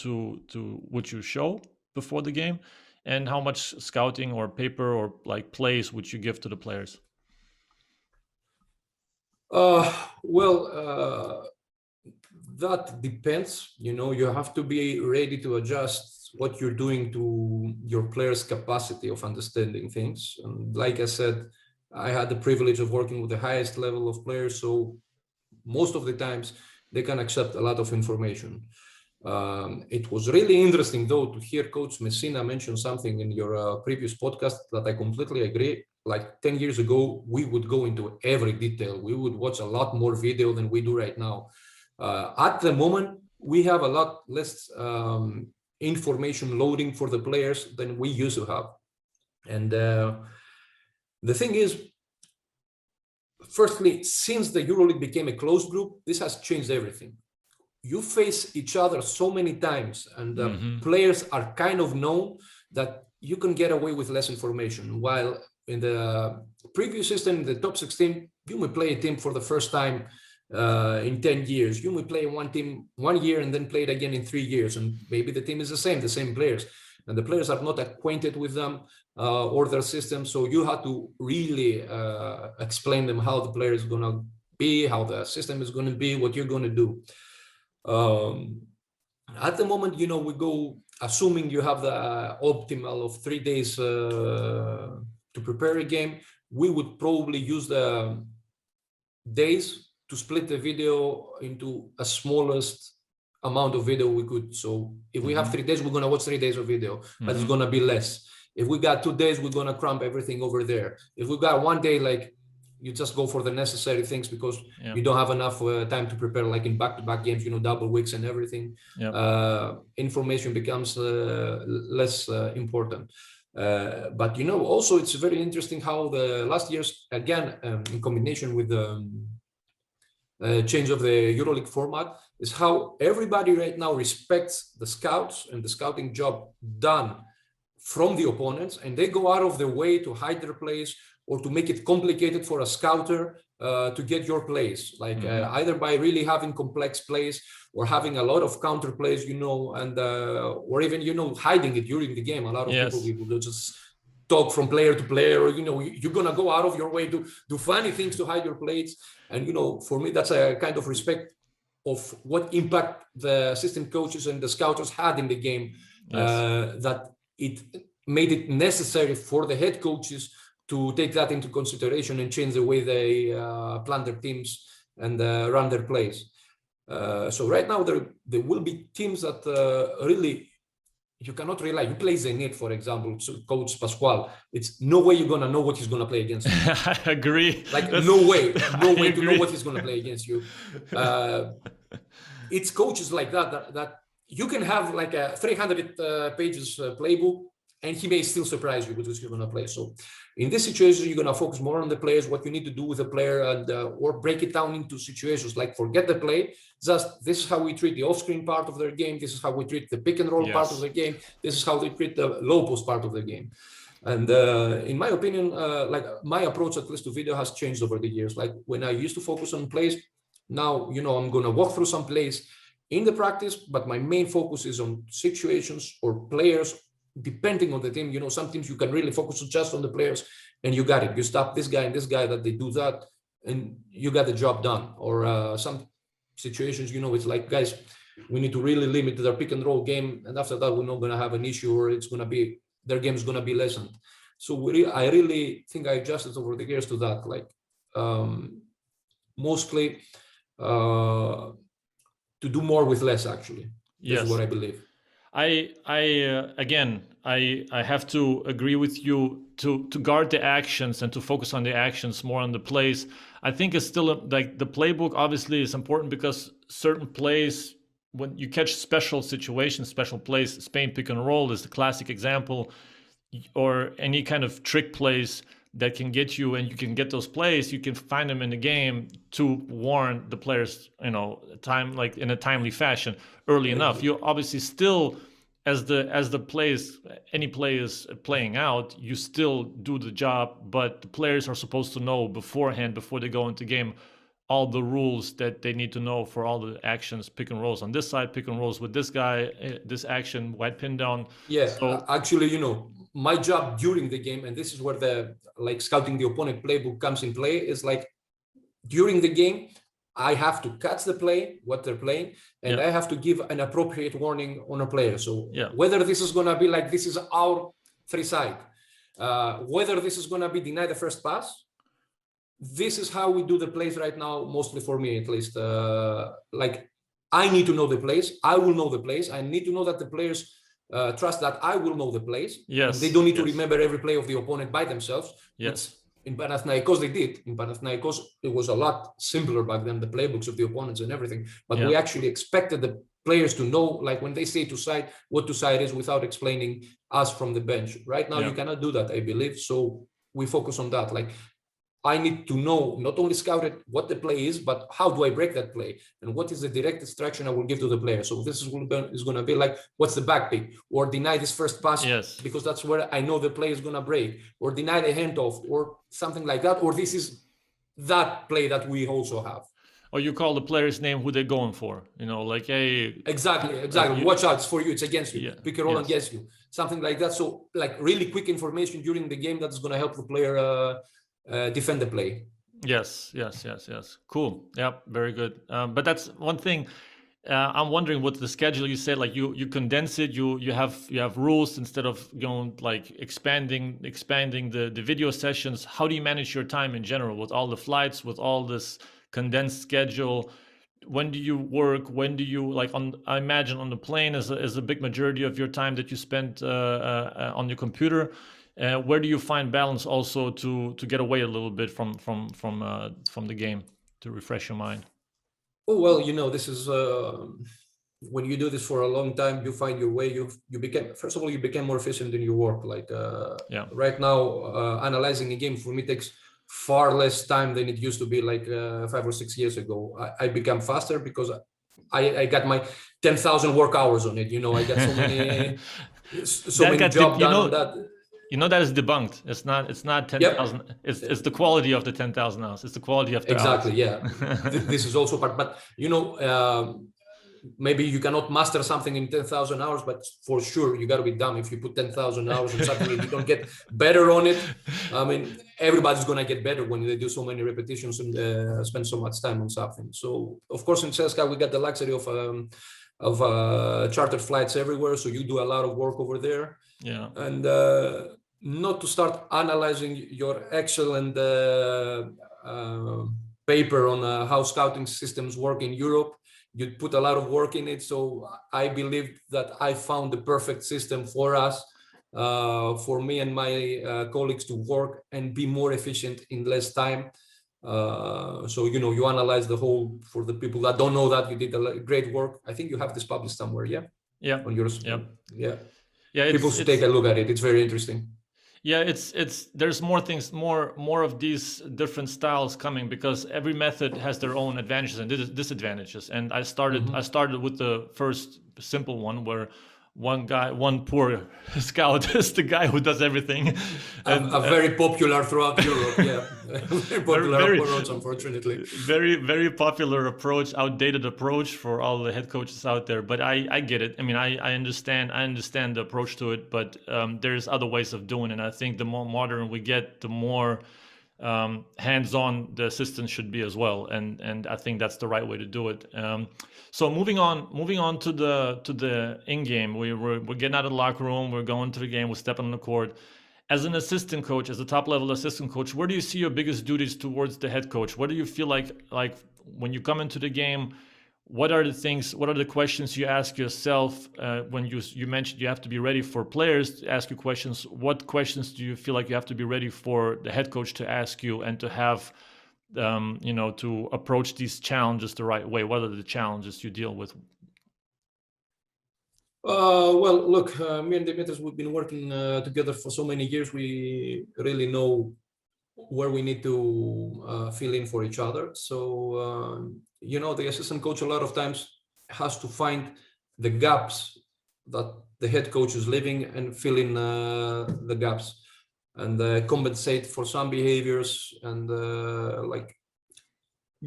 would you show before the game? And how much scouting or paper or like plays would you give to the players? That depends. You know, you have to be ready to adjust what you're doing to your players' capacity of understanding things. And like I said, I had the privilege of working with the highest level of players, so most of the times they can accept a lot of information. It was really interesting, though, to hear Coach Messina mention something in your previous podcast that I completely agree. Like 10 years ago, we would go into every detail. We would watch a lot more video than we do right now. At the moment, we have a lot less information loading for the players than we used to have. And the thing is, firstly, since the Euroleague became a closed group, this has changed everything. You face each other so many times, and the players are kind of known that you can get away with less information. While in the previous system, the top 16, you may play a team for the first time in 10 years. You may play one team 1 year and then play it again in 3 years. And maybe the team is the same players. And the players are not acquainted with them or their system. So you have to really explain them how the player is going to be, how the system is going to be, what you're going to do. At the moment, you know, we go, assuming you have the optimal of 3 days to prepare a game, we would probably use the days to split the video into a smallest amount of video we could. So if we have 3 days, we're going to watch 3 days of video, but it's going to be less. If we got 2 days, we're going to cramp everything over there. If we got 1 day, like, you just go for the necessary things because you don't have enough time to prepare, like in back-to-back games, you know, double weeks and everything. Information becomes less important. But, you know, also it's very interesting how the last years, again, in combination with the change of the Euroleague format, is how everybody right now respects the scouts and the scouting job done from the opponents, and they go out of their way to hide their plays or to make it complicated for a scouter to get your plays, like either by really having complex plays or having a lot of counter plays, you know, and or even, you know, hiding it during the game. A lot of people will just talk from player to player, or, you know, you're gonna go out of your way to do funny things to hide your plays. And, you know, for me, that's a kind of respect of what impact the assistant coaches and the scouters had in the game, that it made it necessary for the head coaches to take that into consideration and change the way they plan their teams and run their plays. So right now there will be teams that really you cannot rely. You play Zenit, for example, Coach Pascual. It's no way you're gonna know what he's gonna play against you. I agree. Like no way to know what he's gonna play against you. It's coaches like that you can have like a 300 pages playbook, and he may still surprise you with what you're going to play. So in this situation, you're going to focus more on the players, what you need to do with the player, and or break it down into situations like forget the play. Just this is how we treat the off-screen part of their game. This is how we treat the pick and roll part of the game. This is how they treat the low post part of the game. And in my opinion, like my approach at least to video has changed over the years. Like when I used to focus on plays, now, I'm going to walk through some plays in the practice, but my main focus is on situations or players, depending on the team. Some teams you can really focus just on the players and you got it. You stop this guy and this guy that they do that and you got the job done. Or some situations, it's like, guys, we need to really limit their pick and roll game. And after that, we're not going to have an issue, or it's going to be, their game is going to be lessened. So I really think I adjusted over the years to that. Like mostly to do more with less, actually. This is what I believe. Again, I have to agree with you to guard the actions and to focus on the actions more on the plays. I think it's still like the playbook obviously is important because certain plays, when you catch special situations, special plays, Spain pick and roll is the classic example, or any kind of trick plays that can get you, and you can get those plays, you can find them in the game to warn the players, time, like in a timely fashion early enough. You obviously still, as the plays, any play is playing out, you still do the job, but the players are supposed to know beforehand, before they go into game, all the rules that they need to know for all the actions, pick and rolls on this side, pick and rolls with this guy, this action, white pin down. Yeah, so, actually, my job during the game, and this is where the scouting the opponent playbook comes in play, is like during the game, I have to catch the play, what they're playing, and I have to give an appropriate warning on a player. So whether this is going to be like, this is our free side, whether this is going to be deny the first pass, this is how we do the plays right now, mostly for me at least. Like I need to know the plays. I will know the plays. I need to know that the players trust that I will know the plays. Yes. And they don't need to remember every play of the opponent by themselves. Yes. In Panathinaikos, they did. In Panathinaikos, it was a lot simpler back then, the playbooks of the opponents and everything. But we actually expected the players to know, like when they say to side, what to side is without explaining us from the bench. Right now, you cannot do that, I believe. So we focus on that. Like I need to know, not only scout it, what the play is, but how do I break that play? And what is the direct instruction I will give to the player? So this is going to be like, what's the back pick? Or deny this first pass, because that's where I know the play is going to break. Or deny the handoff, or something like that. Or this is that play that we also have. Or you call the player's name who they're going for, like, hey. Exactly. Watch out, it's for you, it's against you. Pick and roll against you. Something like that. So like really quick information during the game that's going to help the player defend the play. Yes. Cool. Yep. Very good. But that's one thing. I'm wondering with the schedule. You said like you condense it. You have rules instead of like expanding the video sessions. How do you manage your time in general with all the flights, with all this condensed schedule? When do you work? When do you I imagine on the plane is a big majority of your time that you spend on your computer. Where do you find balance also to get away a little bit from the game, to refresh your mind? Oh, well, this is when you do this for a long time, you find your way. You became, first of all, you become more efficient in your work. Like right now, analyzing a game for me takes far less time than it used to be like 5 or 6 years ago. I become faster because I got my 10,000 work hours on it. I got so many jobs done on that. That is debunked. It's not 10,000. Yep. It's the quality of the 10,000 hours. It's the quality of the exactly. hours. Yeah. This is also part, but maybe you cannot master something in 10,000 hours, but for sure you got to be dumb if you put 10,000 hours on something and you don't get better on it. I mean, everybody's gonna get better when they do so many repetitions and spend so much time on something. So of course in CSKA we got the luxury of chartered flights everywhere, so you do a lot of work over there. Yeah. And not to start analyzing your excellent paper on how scouting systems work in Europe. You put a lot of work in it, so I believe that I found the perfect system for us, for me and my colleagues to work and be more efficient in less time. So you analyze the whole. For the people that don't know that, you did great work. I think you have this published somewhere, yeah on yours. Yeah, people should take a look at it. It's very interesting. Yeah, it's there's more things, more of these different styles coming, because every method has their own advantages and disadvantages. And I started with the first simple one, where one poor scout is the guy who does everything. And very popular throughout Europe, yeah. Very popular approach, unfortunately. Very popular approach, outdated approach for all the head coaches out there. But I get it. I mean, I understand the approach to it, but there's other ways of doing it. And I think the more modern we get, the more hands-on the assistant should be as well, and I think that's the right way to do it. So moving on to the in-game, we're getting out of the locker room, we're going to the game, we're stepping on the court. As an assistant coach, as a top-level assistant coach, where do you see your biggest duties towards the head coach? What do you feel like when you come into the game? What are the questions you ask yourself when you mentioned you have to be ready for players to ask you questions? What questions do you feel like you have to be ready for the head coach to ask you, and to have, to approach these challenges the right way? What are the challenges you deal with? Well, look, me and Dimitris, we've been working together for so many years. We really know where we need to fill in for each other. So, the assistant coach a lot of times has to find the gaps that the head coach is leaving and fill in the gaps, and compensate for some behaviors, and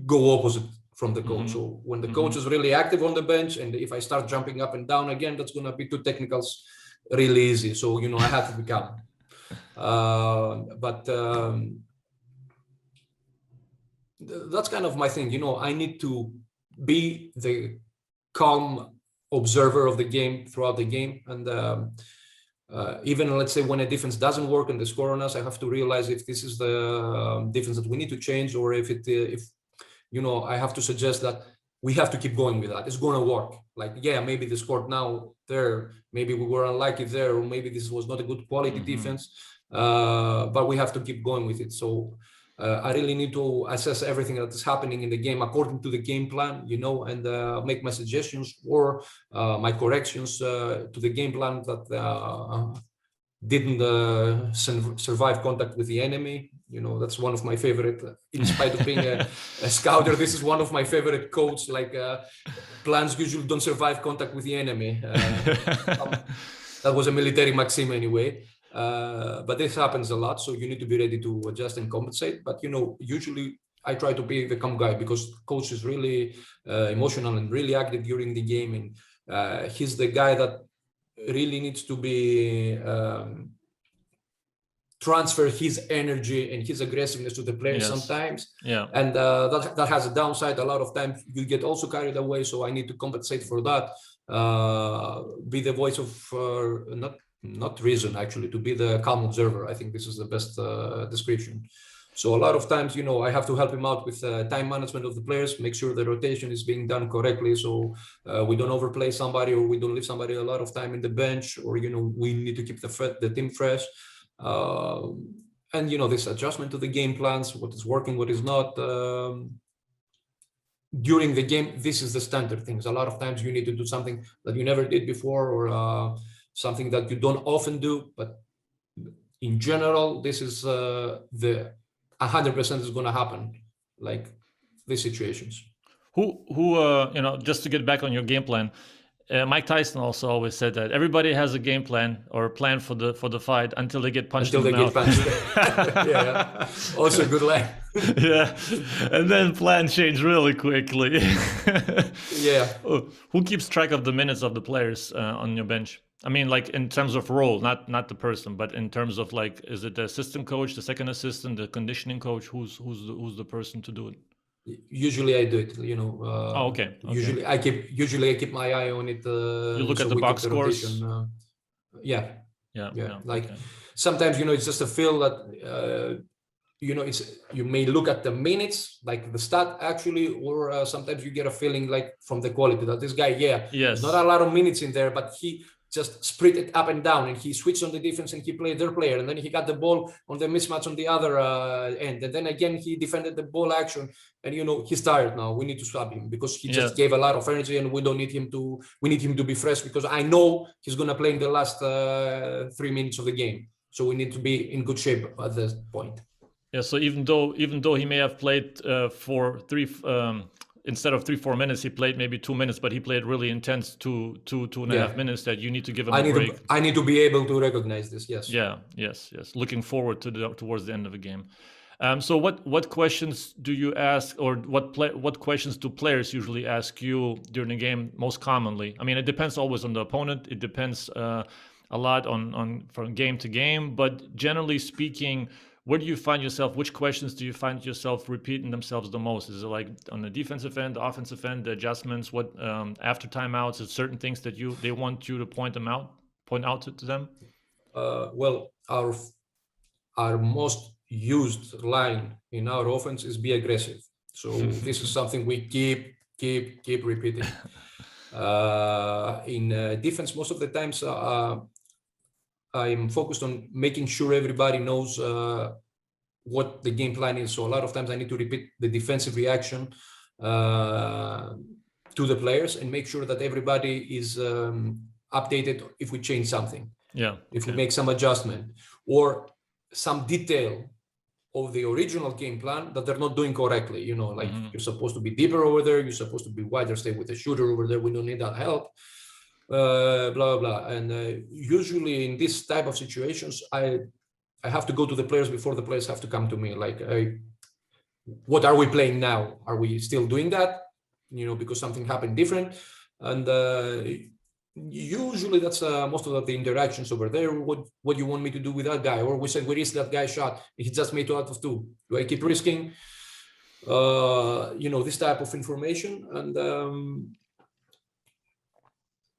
go opposite from the coach. So when the coach is really active on the bench, and if I start jumping up and down again, that's going to be two technicals really easy. So, I have to be calm. But that's kind of my thing. I need to be the calm observer of the game throughout the game. And even, let's say, when a defense doesn't work and they score on us, I have to realize if this is the defense that we need to change, or if I have to suggest that we have to keep going with that. It's going to work. Like, yeah, maybe they scored now there, maybe we were unlucky there, or maybe this was not a good quality defense, but we have to keep going with it. So I really need to assess everything that is happening in the game according to the game plan, and make my suggestions or my corrections to the game plan that didn't survive contact with the enemy. That's one of my favorite, in spite of being a scouter, this is one of my favorite quotes, plans usually don't survive contact with the enemy. That was a military maxim anyway. But this happens a lot, so you need to be ready to adjust and compensate. But usually I try to be the calm guy, because coach is really emotional and really active during the game, and he's the guy that really needs to be transfer his energy and his aggressiveness to the players sometimes. Yeah. And that has a downside. A lot of times you get also carried away, so I need to compensate for that. Be the voice of not reason, actually, to be the calm observer. I think this is the best description. So a lot of times, I have to help him out with time management of the players, make sure the rotation is being done correctly, so we don't overplay somebody, or we don't leave somebody a lot of time in the bench, or we need to keep the team fresh. And this adjustment to the game plans, what is working, what is not. During the game, this is the standard things. A lot of times you need to do something that you never did before, or something that you don't often do, but in general, this is the 100% is going to happen, like these situations. Just to get back on your game plan, Mike Tyson also always said that everybody has a game plan or a plan for the fight until they get punched in the mouth. Yeah. Also a good line. Yeah, and then plans change really quickly. Yeah. Who keeps track of the minutes of the players on your bench? I mean, in terms of role, not the person, but in terms of is it the assistant coach, the second assistant, the conditioning coach? Who's the person to do it? Usually I do it. Okay. Usually I keep my eye on it. You look at the box scores. Yeah. Okay. Sometimes it's just a feel that you may look at the minutes, like the stat actually, or sometimes you get a feeling from the quality that this guy, there's not a lot of minutes in there, but he just spread it up and down, and he switched on the defense and he played their player, and then he got the ball on the mismatch on the other end, and then again he defended the ball action, and he's tired now. We need to swap him because he just gave a lot of energy, and we need him to be fresh, because I know he's going to play in the last 3 minutes of the game, so we need to be in good shape at this point. Yeah, so even though he may have played instead of 3-4 minutes, he played maybe 2 minutes, but he played really intense two and a half minutes, that you need to give him a break. I need to be able to recognize this. Yes. Yeah. Yes. Looking forward to towards the end of the game. So what questions do you ask, or what questions do players usually ask you during the game most commonly? I mean, it depends always on the opponent. It depends a lot on from game to game, but generally speaking, where do you find yourself? Which questions do you find yourself repeating themselves the most? Is it like on the defensive end, the offensive end, the adjustments? What after timeouts? Is certain things that they want you to point out to them? Well, our most used line in our offense is be aggressive. So this is something we keep repeating. In defense, most of the times I'm focused on making sure everybody knows what the game plan is. So a lot of times I need to repeat the defensive reaction to the players and make sure that everybody is updated if we change something. Yeah. If we make some adjustment or some detail of the original game plan that they're not doing correctly, you know, like you're supposed to be deeper over there, you're supposed to be wider, stay with the shooter over there, we don't need that help, blah, blah, blah. And usually in this type of situations, I have to go to the players before the players have to come to me. Like, what are we playing now? Are we still doing that? You know, because something happened different. And usually that's most of the interactions over there. What you want me to do with that guy? Or we said, where is that guy shot? He just made 2 out of 2. Do I keep risking? You know, this type of information. And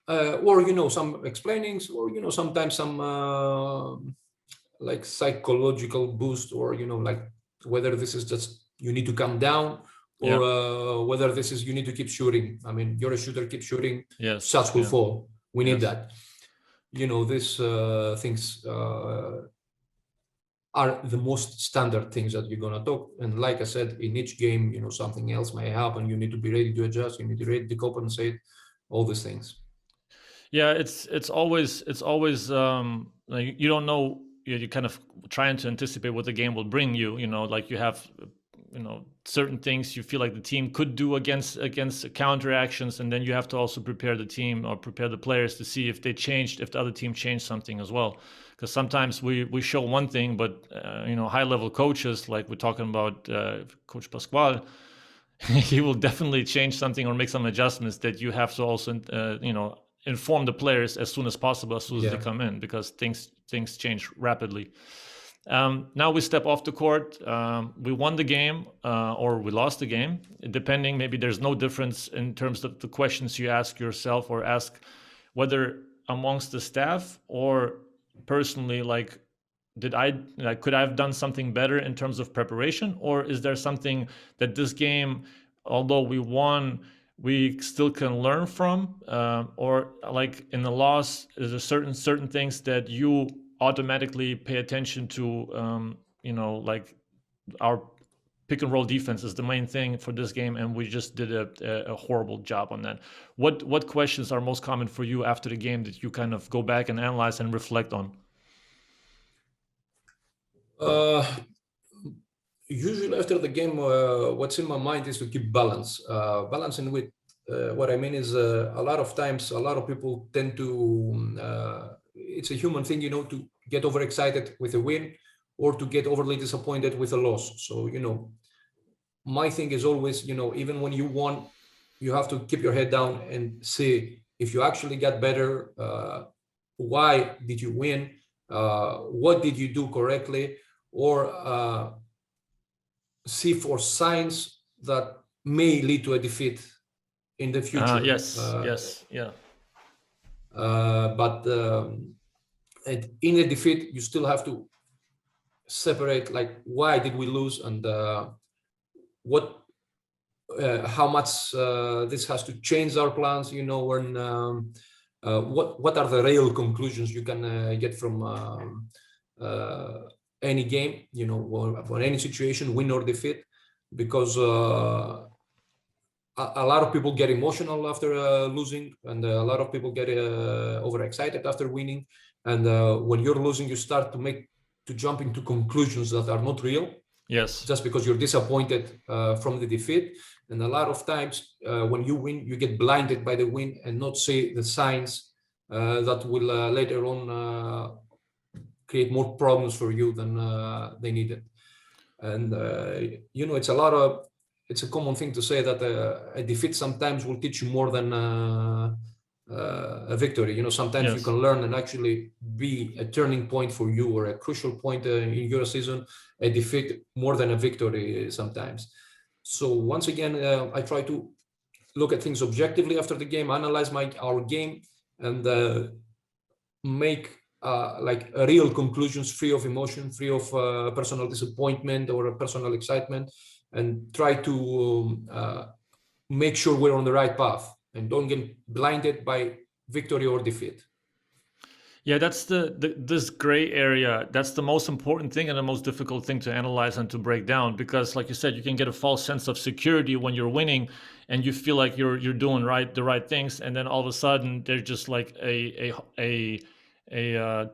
or, you know, some explainings, or, you know, sometimes some like psychological boost, or, you know, like whether this is just you need to calm down, or whether this is you need to keep shooting. I mean, you're a shooter, keep shooting. Yes. Shots will fall. We need that. You know, these things are the most standard things that you're gonna talk. And like I said, in each game, you know, something else may happen. You need to be ready to adjust. You need to be ready to compensate. All these things. Yeah, it's always like you don't know. You're kind of trying to anticipate what the game will bring you. You know, like you have, you know, certain things you feel like the team could do against counter actions, and then you have to also prepare the team or prepare the players to see if the other team changed something as well. Because sometimes we show one thing, but you know, high level coaches, like we're talking about Coach Pasquale, he will definitely change something or make some adjustments that you have to also you know, inform the players as soon as possible, as soon as they come in, because things change rapidly. Now we step off the court. We won the game or we lost the game, depending. Maybe there's no difference in terms of the questions you ask yourself or ask, whether amongst the staff or personally, like, could I have done something better in terms of preparation? Or is there something that this game, although we won, we still can learn from? Or like in the loss, is there certain things that you automatically pay attention to? You know, like our pick and roll defense is the main thing for this game, and we just did a horrible job on that. What questions are most common for you after the game that you kind of go back and analyze and reflect on? Usually after the game, what's in my mind is to keep balance. Balancing with what I mean is a lot of times, a lot of people tend to, it's a human thing, you know, to get overexcited with a win or to get overly disappointed with a loss. So, you know, my thing is always, you know, even when you won, you have to keep your head down and see if you actually got better. Why did you win? What did you do correctly? Or see for signs that may lead to a defeat in the future. But in a defeat, you still have to separate, like, why did we lose, and what, how much this has to change our plans, you know, when what are the real conclusions you can get from any game, you know, or any situation, win or defeat, because a lot of people get emotional after losing, and a lot of people get overexcited after winning. And when you're losing, you start to jump into conclusions that are not real. Yes. Just because you're disappointed from the defeat. And a lot of times when you win, you get blinded by the win and not see the signs that will later on create more problems for you than they needed. And you know, it's a common thing to say that a defeat sometimes will teach you more than a victory. You know, sometimes you can learn and actually be a turning point for you, or a crucial point in your season, a defeat more than a victory sometimes. So once again, I try to look at things objectively after the game, analyze our game, and make like real conclusions, free of emotion, free of personal disappointment or personal excitement, and try to make sure we're on the right path and don't get blinded by victory or defeat. Yeah, that's this gray area. That's the most important thing and the most difficult thing to analyze and to break down, because, like you said, you can get a false sense of security when you're winning, and you feel like you're doing the right things, and then all of a sudden there's just like a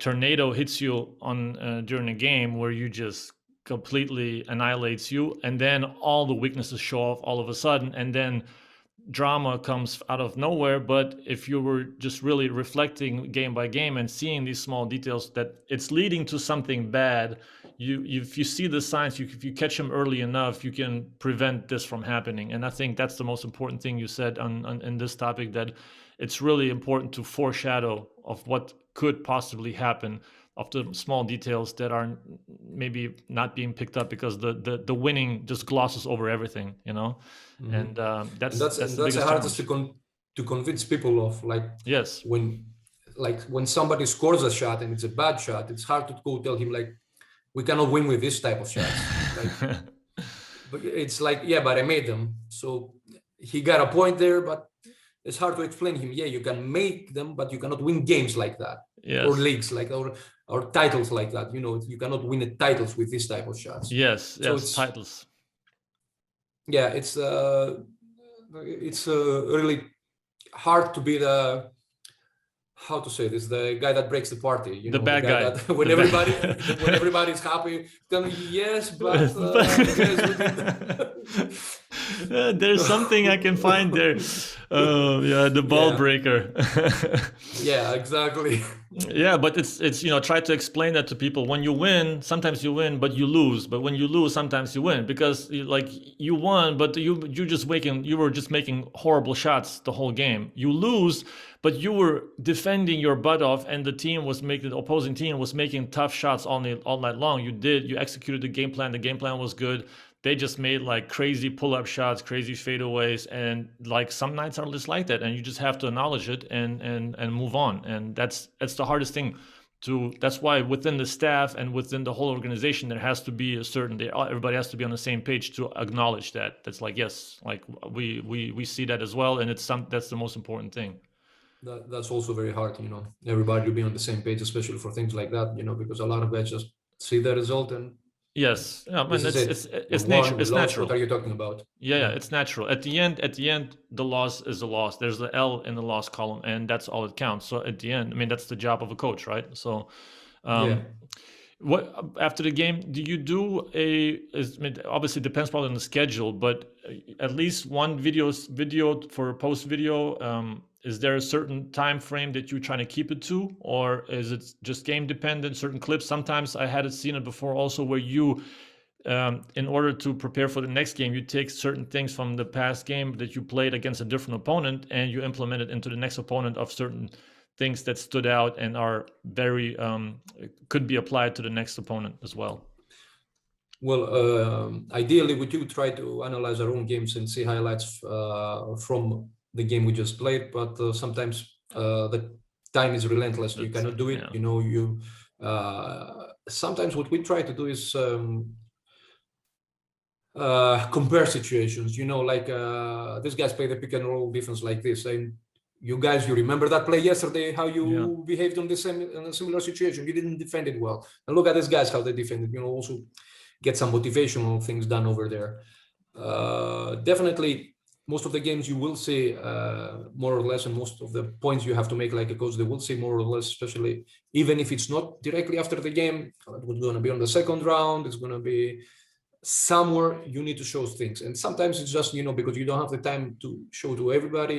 tornado hits you on during a game where you just completely annihilates you, and then all the weaknesses show off all of a sudden, and then drama comes out of nowhere. But if you were just really reflecting game by game and seeing these small details that it's leading to something bad, if you see the signs, if you catch them early enough, you can prevent this from happening. And I think that's the most important thing you said in this topic, that it's really important to foreshadow of what could possibly happen, of the small details that are maybe not being picked up because the winning just glosses over everything, you know. Mm-hmm. And that's the hardest to convince people of. Like, yes, when somebody scores a shot and it's a bad shot, it's hard to go tell him like, we cannot win with this type of shots. Like, but it's like, yeah, but I made them, so he got a point there. But it's hard to explain him, yeah, you can make them, but you cannot win games like that. Yes. Or leagues like or titles like that. You know, you cannot win titles with this type of shots. Yes, so yes, titles. Yeah, it's really hard to be the, how to say this, the guy that breaks the party, you know, the bad guy. That, when everybody's happy, tell me yes, but there's something I can find there. Yeah, the ball breaker. Yeah, exactly. Yeah, but it's you know, try to explain that to people. When you win, sometimes you win, but you lose. But when you lose, sometimes you win, because like you won, but you were just making horrible shots the whole game. You lose, but you were defending your butt off, and the opposing team was making tough shots all night long. You executed the game plan. The game plan was good. They just made like crazy pull-up shots, crazy fadeaways, and like some nights are just like that, and you just have to acknowledge it and move on. And that's the hardest thing to. That's why within the staff and within the whole organization, there has to be everybody has to be on the same page to acknowledge that. That's like, yes, like we see that as well, and that's the most important thing. That's also very hard, you know. Everybody will be on the same page, especially for things like that, you know, because a lot of guys just see the result and. Yes, yeah, it's nature. It's natural. What are you talking about? Yeah, it's natural. At the end, the loss is a loss. There's the L in the loss column, and that's all it counts. So at the end, I mean, that's the job of a coach, right? So, what after the game do you do? Obviously, it depends probably on the schedule, but at least one video for post video. Is there a certain time frame that you're trying to keep it to, or is it just game dependent, certain clips? Sometimes I had seen it before also, where you, in order to prepare for the next game, you take certain things from the past game that you played against a different opponent, and you implement it into the next opponent of certain things that stood out and are very, could be applied to the next opponent as well. Well, ideally, we do try to analyze our own games and see highlights from the game we just played, but sometimes the time is relentless. You cannot do it. Yeah. You know, you sometimes what we try to do is compare situations. You know, like these guys play the pick and roll defense like this, and you remember that play yesterday, how you behaved in a similar situation. You didn't defend it well, and look at these guys how they defended. You know, also get some motivational things done over there. Definitely. Most of the games you will see more or less, and most of the points you have to make like a coach, they will see more or less, especially even if it's not directly after the game. It's going to be on the second round. It's going to be somewhere you need to show things, and sometimes it's just, because you don't have the time to show to everybody,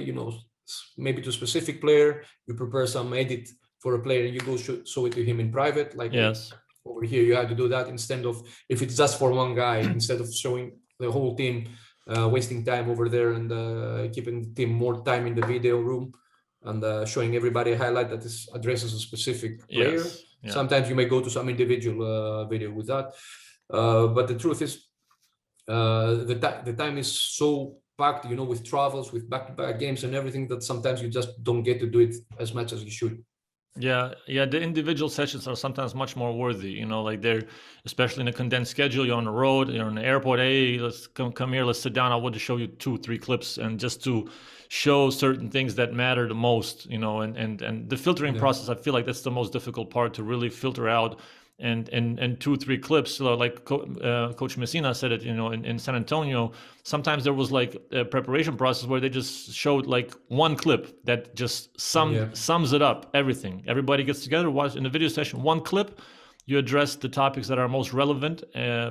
maybe to a specific player, you prepare some edit for a player and you go show it to him in private, like Yes. over here you have to do that, instead of, if it's just for one guy, instead of showing the whole team, wasting time over there and keeping the team more time in the video room and showing everybody a highlight that addresses a specific player. Yes. Yeah. Sometimes you may go to some individual video with that. But the truth is, the time is so packed, with travels, with back-to-back games and everything, that sometimes you just don't get to do it as much as you should. Yeah, the individual sessions are sometimes much more worthy, like they're, especially in a condensed schedule, you're on the road, you're in the airport, hey, let's come here, let's sit down, I want to show you 2-3 clips, and just to show certain things that matter the most, and the filtering process, I feel like that's the most difficult part, to really filter out and 2-3 clips, like Coach Messina said it, in San Antonio, sometimes there was like a preparation process where they just showed like one clip that just sums it up, everything. Everybody gets together, watch in the video session, one clip, you address the topics that are most relevant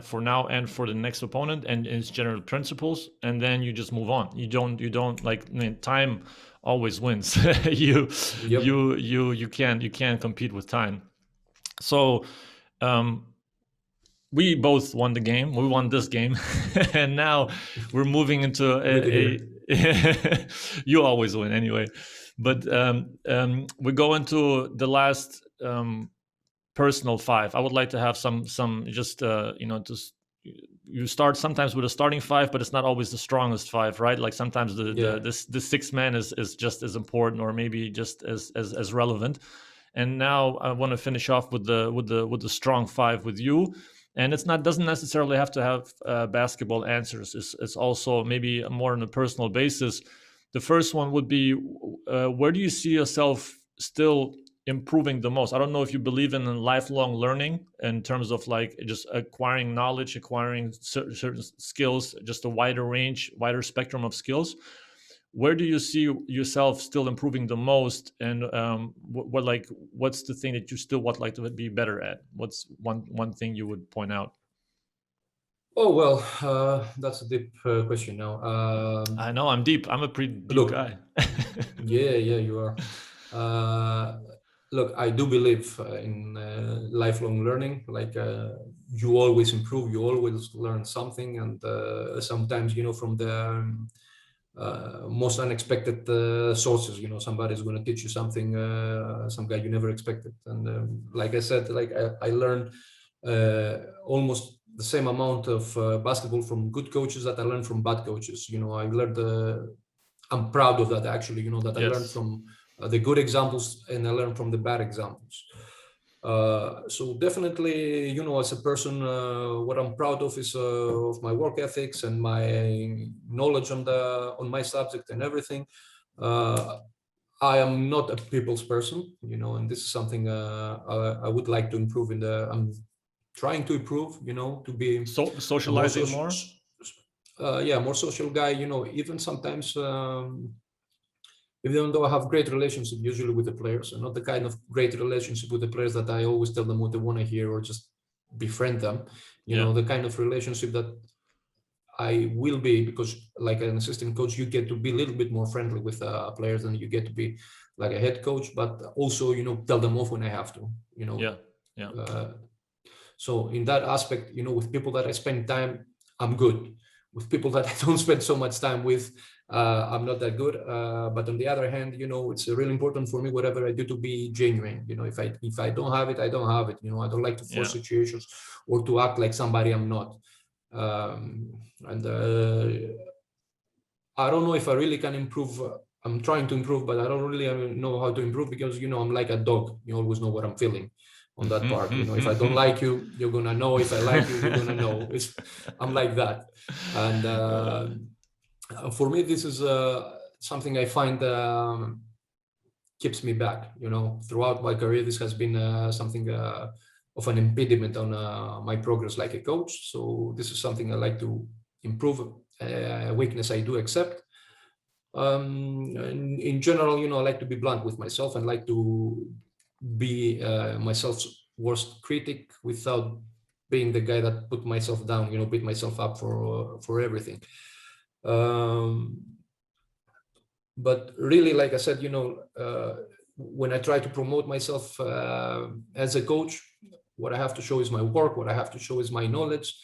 for now and for the next opponent and its general principles, and then you just move on. You don't like, time always wins. You can't compete with time. So we both won the game. We won this game, and now we're moving into you always win anyway. But we go into the last personal 5. I would like to have some just just, you start sometimes with a starting 5, but it's not always the strongest 5, right? Like sometimes the sixth man is just as important, or maybe just as relevant. And now I want to finish off with the strong 5 with you. And doesn't necessarily have to have basketball answers. It's also maybe more on a personal basis. The first one would be, where do you see yourself still improving the most? I don't know if you believe in lifelong learning in terms of like just acquiring knowledge, acquiring certain skills, just a wider spectrum of skills. Where do you see yourself still improving the most, and what's the thing that you still would like to be better at? What's one thing you would point out? Oh, well, that's a deep question now. I know I'm deep. I'm a pretty deep guy. yeah, you are. Look, I do believe in lifelong learning. Like you always improve, you always learn something, and sometimes from the most unexpected sources, somebody's going to teach you something, some guy you never expected. And like I said, like I learned almost the same amount of basketball from good coaches that I learned from bad coaches. I learned, I'm proud of that actually, that I learned from the good examples and I learned from the bad examples. So definitely, as a person, what I'm proud of is of my work ethics and my knowledge on my subject and everything. I am not a people's person, and this is something I would like to improve I'm trying to improve, to be socializing more. More social guy, even sometimes, even though I have great relationship usually with the players, and not the kind of great relationship with the players that I always tell them what they want to hear or just befriend them, the kind of relationship that I will be, because like an assistant coach, you get to be a little bit more friendly with players than you get to be like a head coach, but also, tell them off when I have to, so in that aspect, with people that I spend time, I'm good. With people that I don't spend so much time with, I'm not that good. But on the other hand, it's really important for me, whatever I do, to be genuine. If I don't have it, I don't have it. I don't like to force situations or to act like somebody I'm not. And I don't know if I really can improve. I'm trying to improve, but I don't really know how to improve, because, I'm like a dog. You always know what I'm feeling on that part. If I don't like you, you're gonna know. If I like you, you're gonna know. I'm like that. And for me, this is something I find keeps me back. Throughout my career, this has been something of an impediment on my progress like a coach. So this is something I like to improve. A weakness I do accept. And in general, I like to be blunt with myself and like to be myself's worst critic without being the guy that put myself down, beat myself up for everything. But really, like I said, when I try to promote myself as a coach, what I have to show is my work, what I have to show is my knowledge,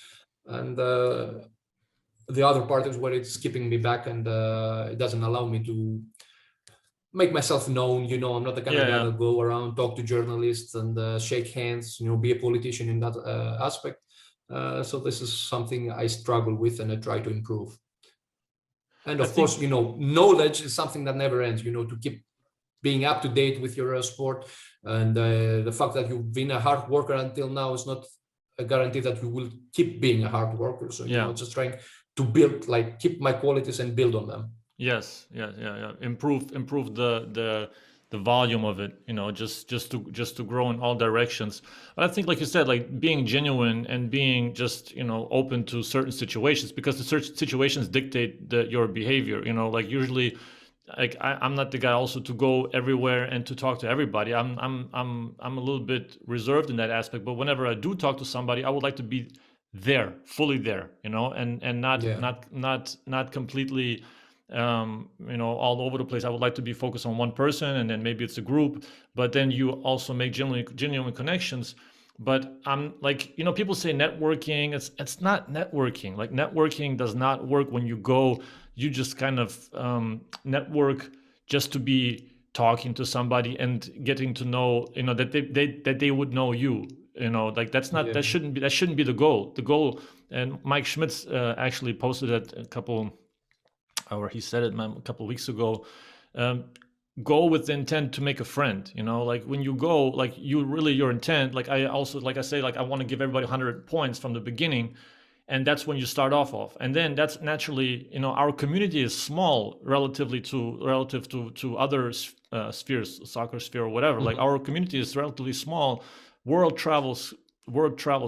and the other part is where it's keeping me back, and it doesn't allow me to make myself known. I'm not the kind of guy that go around, talk to journalists and shake hands, be a politician in that aspect. So this is something I struggle with and I try to improve. And of course, knowledge is something that never ends, to keep being up to date with your sport. And the fact that you've been a hard worker until now is not a guarantee that you will keep being a hard worker. So, just trying to build, keep my qualities and build on them. Yes. Improve the volume of it, just to grow in all directions. But I think, like you said, being genuine and being just, open to certain situations, because the certain situations dictate your behavior. Usually, I'm not the guy also to go everywhere and to talk to everybody. I'm a little bit reserved in that aspect. But whenever I do talk to somebody, I would like to be there, fully there, and not completely. All over the place. I would like to be focused on one person, and then maybe it's a group, but then you also make genuine connections. But I'm people say networking, it's not networking. Networking does not work when you just kind of network just to be talking to somebody and getting to know, that they would know you. That's not, that shouldn't be the goal. And Mike Schmitz actually posted it or he said it a couple of weeks ago. Go with the intent to make a friend. When you go, your intent. I say, I want to give everybody 100 points from the beginning, and that's when you start off. And then that's naturally, our community is small relative to other spheres, soccer sphere or whatever. Mm-hmm. Our community is relatively small. World travels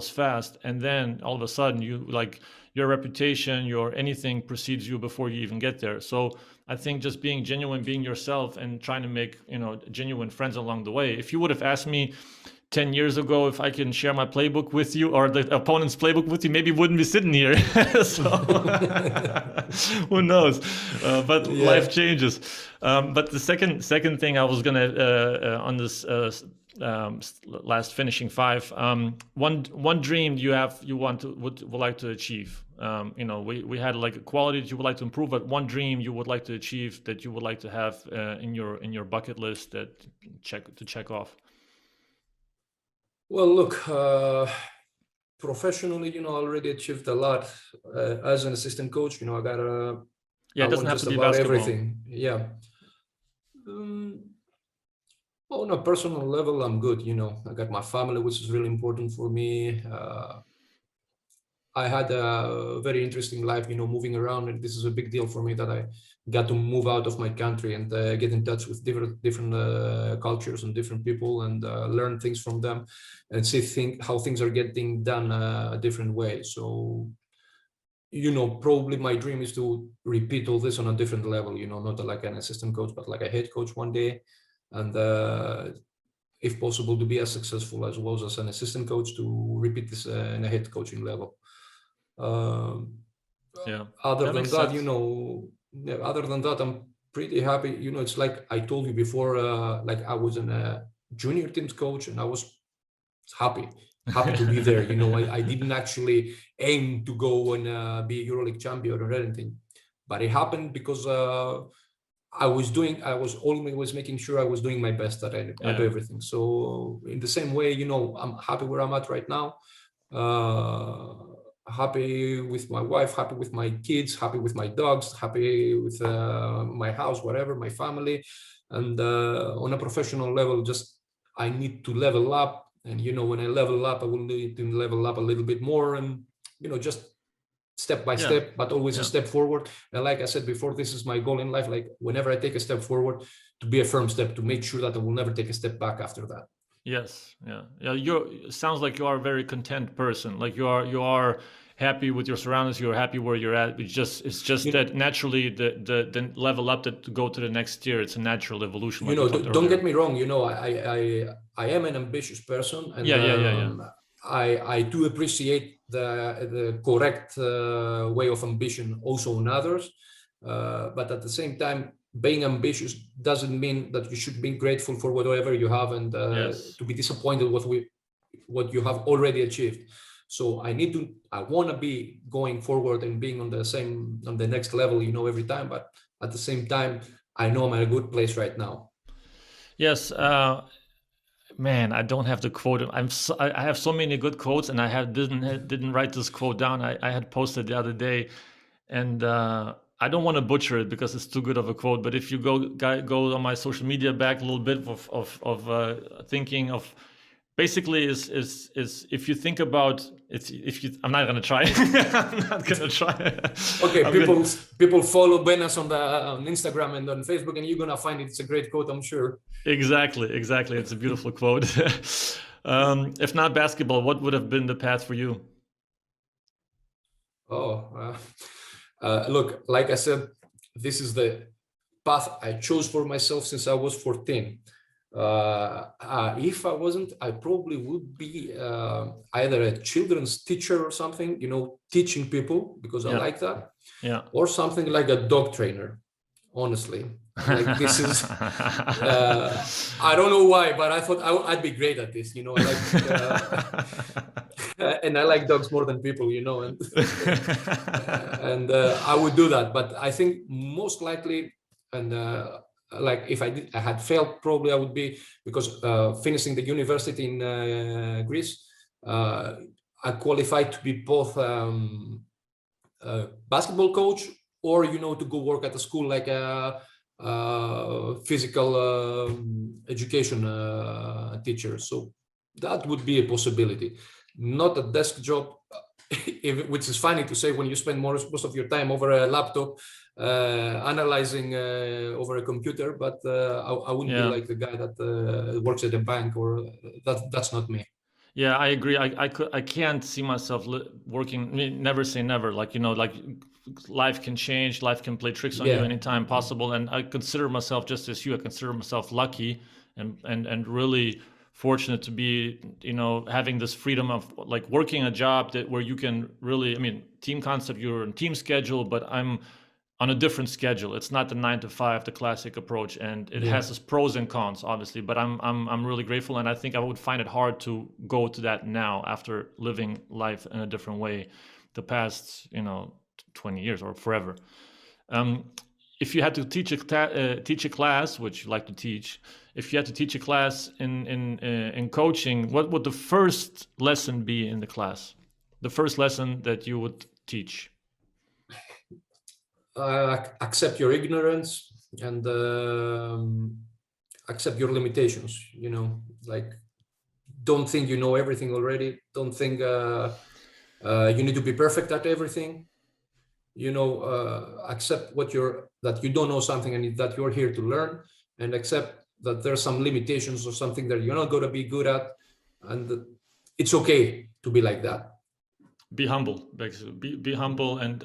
fast, and then all of a sudden your reputation, your anything precedes you before you even get there. So I think just being genuine, being yourself, and trying to make genuine friends along the way. If you would have asked me 10 years ago if I can share my playbook with you, or the opponent's playbook with you, maybe wouldn't be sitting here. So who knows? But life changes. But the second thing I was gonna on this last finishing five, one dream you would like to achieve. We had a quality that you would like to improve, but one dream you would like to achieve, that you would like to have in your bucket list, that check off. Well, look, professionally, I already achieved a lot as an assistant coach. I got it doesn't have to be basketball. Everything. Yeah. On a personal level, I'm good. I got my family, which is really important for me. I had a very interesting life, moving around, and this is a big deal for me that I got to move out of my country and get in touch with different cultures and different people, and learn things from them, and see how things are getting done a different way. So, probably my dream is to repeat all this on a different level, not like an assistant coach, but like a head coach one day. And if possible, to be as successful as was as an assistant coach, to repeat this in a head coaching level. Other than that, I'm pretty happy. It's like I told you before, I was a junior teams coach, and I was happy to be there. I didn't actually aim to go and be a Euroleague champion or anything, but it happened because I was always making sure I was doing my best at everything. So in the same way, I'm happy where I'm at right now. Happy with my wife, happy with my kids, happy with my dogs, happy with my house, whatever, my family. And on a professional level, just I need to level up. And, when I level up, I will need to level up a little bit more, and, just step by step, but always a step forward. And like I said before, this is my goal in life. Whenever I take a step forward, to be a firm step, to make sure that I will never take a step back after that. Yes. It sounds like you are a very content person. You are happy with your surroundings. You're happy where you're at. It's just that naturally the level up to go to the next tier. It's a natural evolution. Don't get me wrong. I am an ambitious person, and I do appreciate the correct way of ambition also in others, but at the same time, being ambitious doesn't mean that you should be grateful for whatever you have and to be disappointed with what you have already achieved. So I want to be going forward and being on the next level, every time. But at the same time, I know I'm at a good place right now. Yes. Man, I don't have the quote. I have so many good quotes, and I didn't write this quote down. I had posted the other day, and I don't want to butcher it because it's too good of a quote. But if you go on my social media back a little bit of thinking of, basically is if you think about it's I'm not gonna try. I'm not gonna try. Okay, people follow Benas on Instagram and on Facebook, and you're gonna find it's a great quote, I'm sure. Exactly. It's a beautiful quote. If not basketball, what would have been the path for you? Look, like I said, this is the path I chose for myself since I was 14. If I wasn't, I probably would be either a children's teacher or something, teaching people, because I like that. Yeah. Or something like a dog trainer, honestly. Like this is, I don't know why, but I thought I'd be great at this, and I like dogs more than people, and I would do that. But I think most likely, and like if I had failed, probably I would be, because finishing the university in Greece, I qualified to be both a basketball coach or, to go work at a school like a physical education teacher. So that would be a possibility. Not a desk job, which is funny to say when you spend most of your time over a laptop analyzing over a computer, but I wouldn't be like the guy that works at a bank, or that's not me. Yeah, I agree. I can't see myself working. I mean, never say never. Like life can change. Life can play tricks on you anytime possible. And I consider myself, just as you, I consider myself lucky and really fortunate to be, having this freedom of like working a job where you can really, team concept, you're on team schedule, but I'm on a different schedule. It's not the 9 to 5, the classic approach, and it has its pros and cons, obviously. But I'm really grateful, and I think I would find it hard to go to that now after living life in a different way the past 20 years or forever. If you had to teach a class, which you like to teach, if you had to teach a class in coaching, what would the first lesson be in the class? The first lesson that you would teach? Accept your ignorance and accept your limitations. Like, don't think you know everything already. Don't think you need to be perfect at everything. Accept that you don't know something and that you're here to learn, and accept that there's some limitations or something that you're not going to be good at, and it's okay to be like that. Be humble, basically. Be humble, and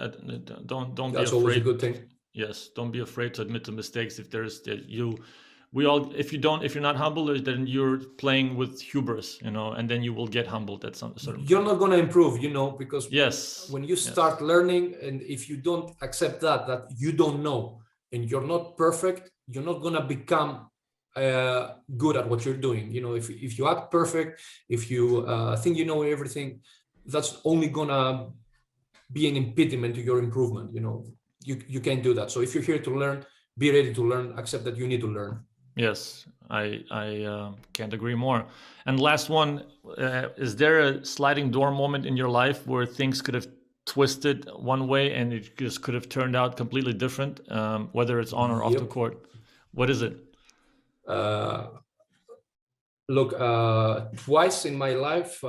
don't be afraid. That's always a good thing. Yes, don't be afraid to admit the mistakes. If there's if you're not humble, then you're playing with hubris, and then you will get humbled at some certain point. You're not going to improve, because when you start learning, and if you don't accept that you don't know and you're not perfect, you're not going to become good at what you're doing. If you act perfect, if you think you know everything, that's only going to be an impediment to your improvement. You can't do that. So if you're here to learn, be ready to learn, accept that you need to learn. Yes, I can't agree more. And last one, is there a sliding door moment in your life where things could have twisted one way and it just could have turned out completely different, whether it's on or off the court? What is it? Look, twice in my life,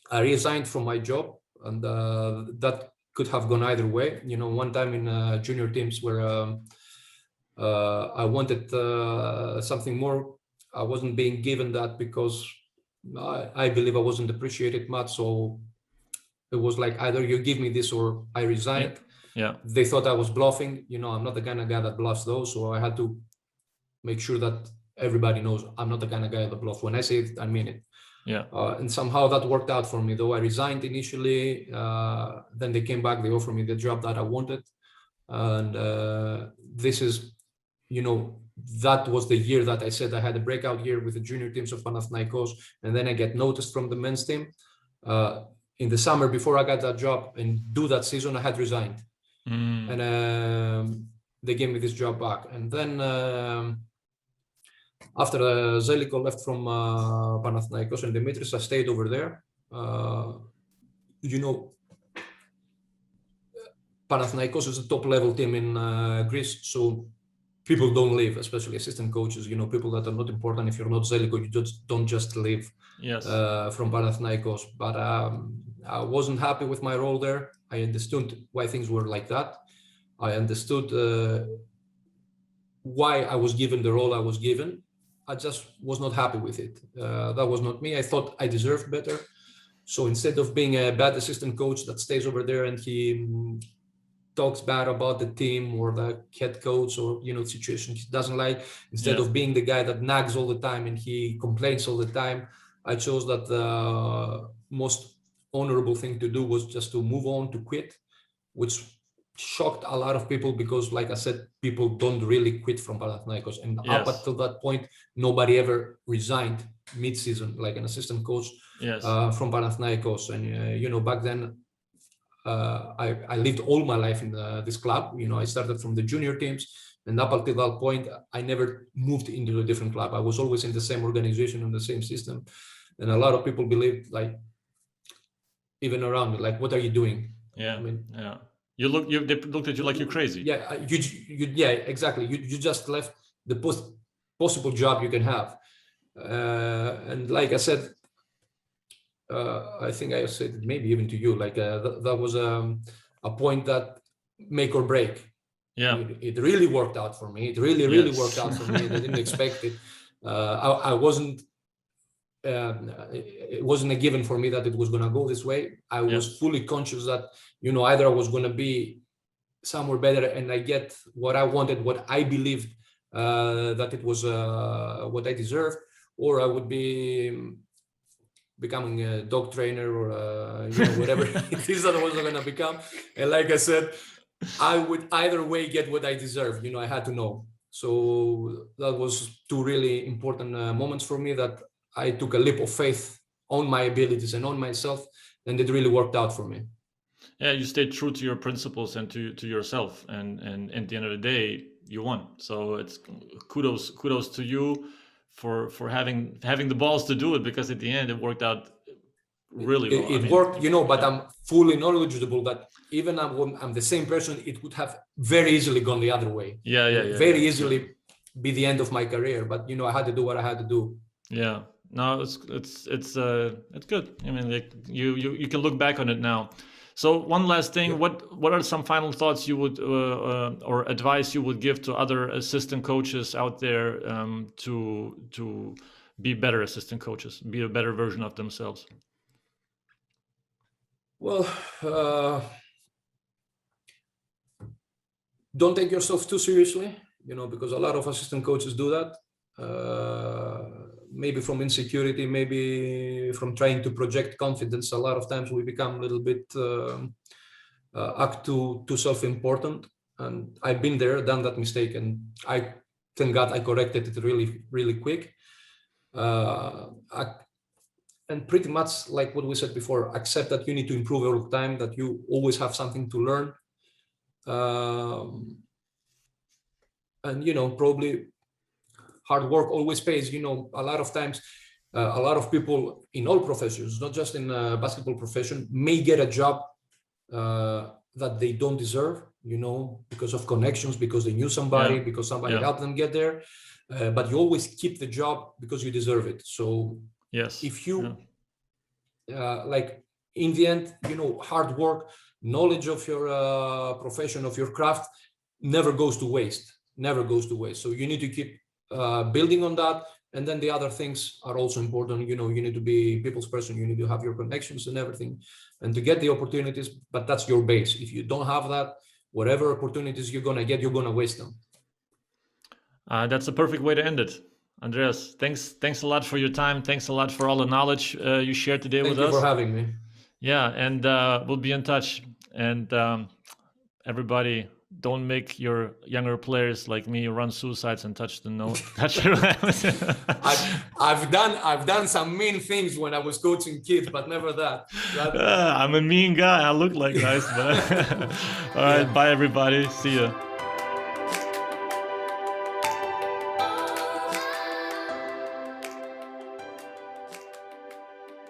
I resigned from my job, and that could have gone either way. One time in junior teams where I wanted something more. I wasn't being given that because I believe I wasn't appreciated much. So it was like, either you give me this or I resign. Yeah. They thought I was bluffing. I'm not the kind of guy that bluffs those. So I had to make sure that everybody knows I'm not the kind of guy that bluffs. When I say it, I mean it. Yeah. And somehow that worked out for me, though I resigned initially. Then they came back, they offered me the job that I wanted. And this is, that was the year that I said I had a breakout year with the junior teams of Panathinaikos. And then I get noticed from the men's team. In the summer before I got that job and do that season, I had resigned. And they gave me this job back. And then after Zeljko left from Panathinaikos and Dimitris, I stayed over there. Panathinaikos is a top level team in Greece, so people don't leave, especially assistant coaches. People that are not important. If you're not Zeljko, you don't just leave. Yes. From Panathinaikos. But I wasn't happy with my role there. I understood why things were like that. I understood why I was given the role I was given. I just was not happy with it. That was not me. I thought I deserved better. So instead of being a bad assistant coach that stays over there and he talks bad about the team or the head coach or situation he doesn't like, instead of being the guy that nags all the time and he complains all the time, I chose that the most honorable thing to do was just to move on, to quit, which shocked a lot of people because, like I said, people don't really quit from Panathinaikos. And up until that point, nobody ever resigned mid-season, like an assistant coach from Panathinaikos. And, back then, I lived all my life in this club. I started from the junior teams. And up until that point, I never moved into a different club. I was always in the same organization, in the same system. And a lot of people believed, like, even around me, like, what are you doing? Yeah. I mean, yeah. They looked at you like you're crazy. Yeah, yeah, exactly. You just left the possible job you can have. And like I said, I think I said it maybe even to you, like that was a point that make or break. Yeah. It really worked out for me. It really worked out for me. I didn't expect it. I wasn't. It wasn't a given for me that it was going to go this way. I was fully conscious that, either I was going to be somewhere better and I get what I wanted, what I believed that it was what I deserved, or I would be becoming a dog trainer or whatever it is that I was going to become. And like I said, I would either way get what I deserve. I had to know. So that was two really important moments for me, that I took a leap of faith on my abilities and on myself, and it really worked out for me. Yeah, you stayed true to your principles and to yourself, and at the end of the day, you won. So it's kudos to you for having the balls to do it, because at the end it worked out really well. It worked, but I'm fully knowledgeable that even I'm the same person, it could have very easily gone the other way. Very easily be the end of my career, but I had to do what I had to do. Yeah. No, it's good. I mean, like you can look back on it now. So one last thing, what are some final thoughts you would or advice you would give to other assistant coaches out there to be better assistant coaches, be a better version of themselves? Well, don't take yourself too seriously, because a lot of assistant coaches do that. Maybe from insecurity, maybe from trying to project confidence. A lot of times we become a little bit act too self-important, and I've been there, done that mistake, and I thank God I corrected it really quick. And pretty much like what we said before, accept that you need to improve all the time, that you always have something to learn, and probably hard work always pays. A lot of times, a lot of people in all professions, not just in basketball profession, may get a job that they don't deserve, because of connections, because they knew somebody, because somebody helped them get there. But you always keep the job because you deserve it. So if you, like, in the end, hard work, knowledge of your profession, of your craft, never goes to waste. So you need to keep building on that. And then the other things are also important. You need to be a people's person. You need to have your connections and everything, and to get the opportunities. But that's your base. If you don't have that, whatever opportunities you're going to get, you're going to waste them. That's a perfect way to end it. Andreas, thanks a lot for your time. Thanks a lot for all the knowledge you shared today with us. Thank you for having me. Yeah, and we'll be in touch. And everybody, don't make your younger players like me run suicides and touch the note. I've done some mean things when I was coaching kids, but never that. I'm a mean guy. I look like nice, but all right. Yeah. Bye, everybody. See ya.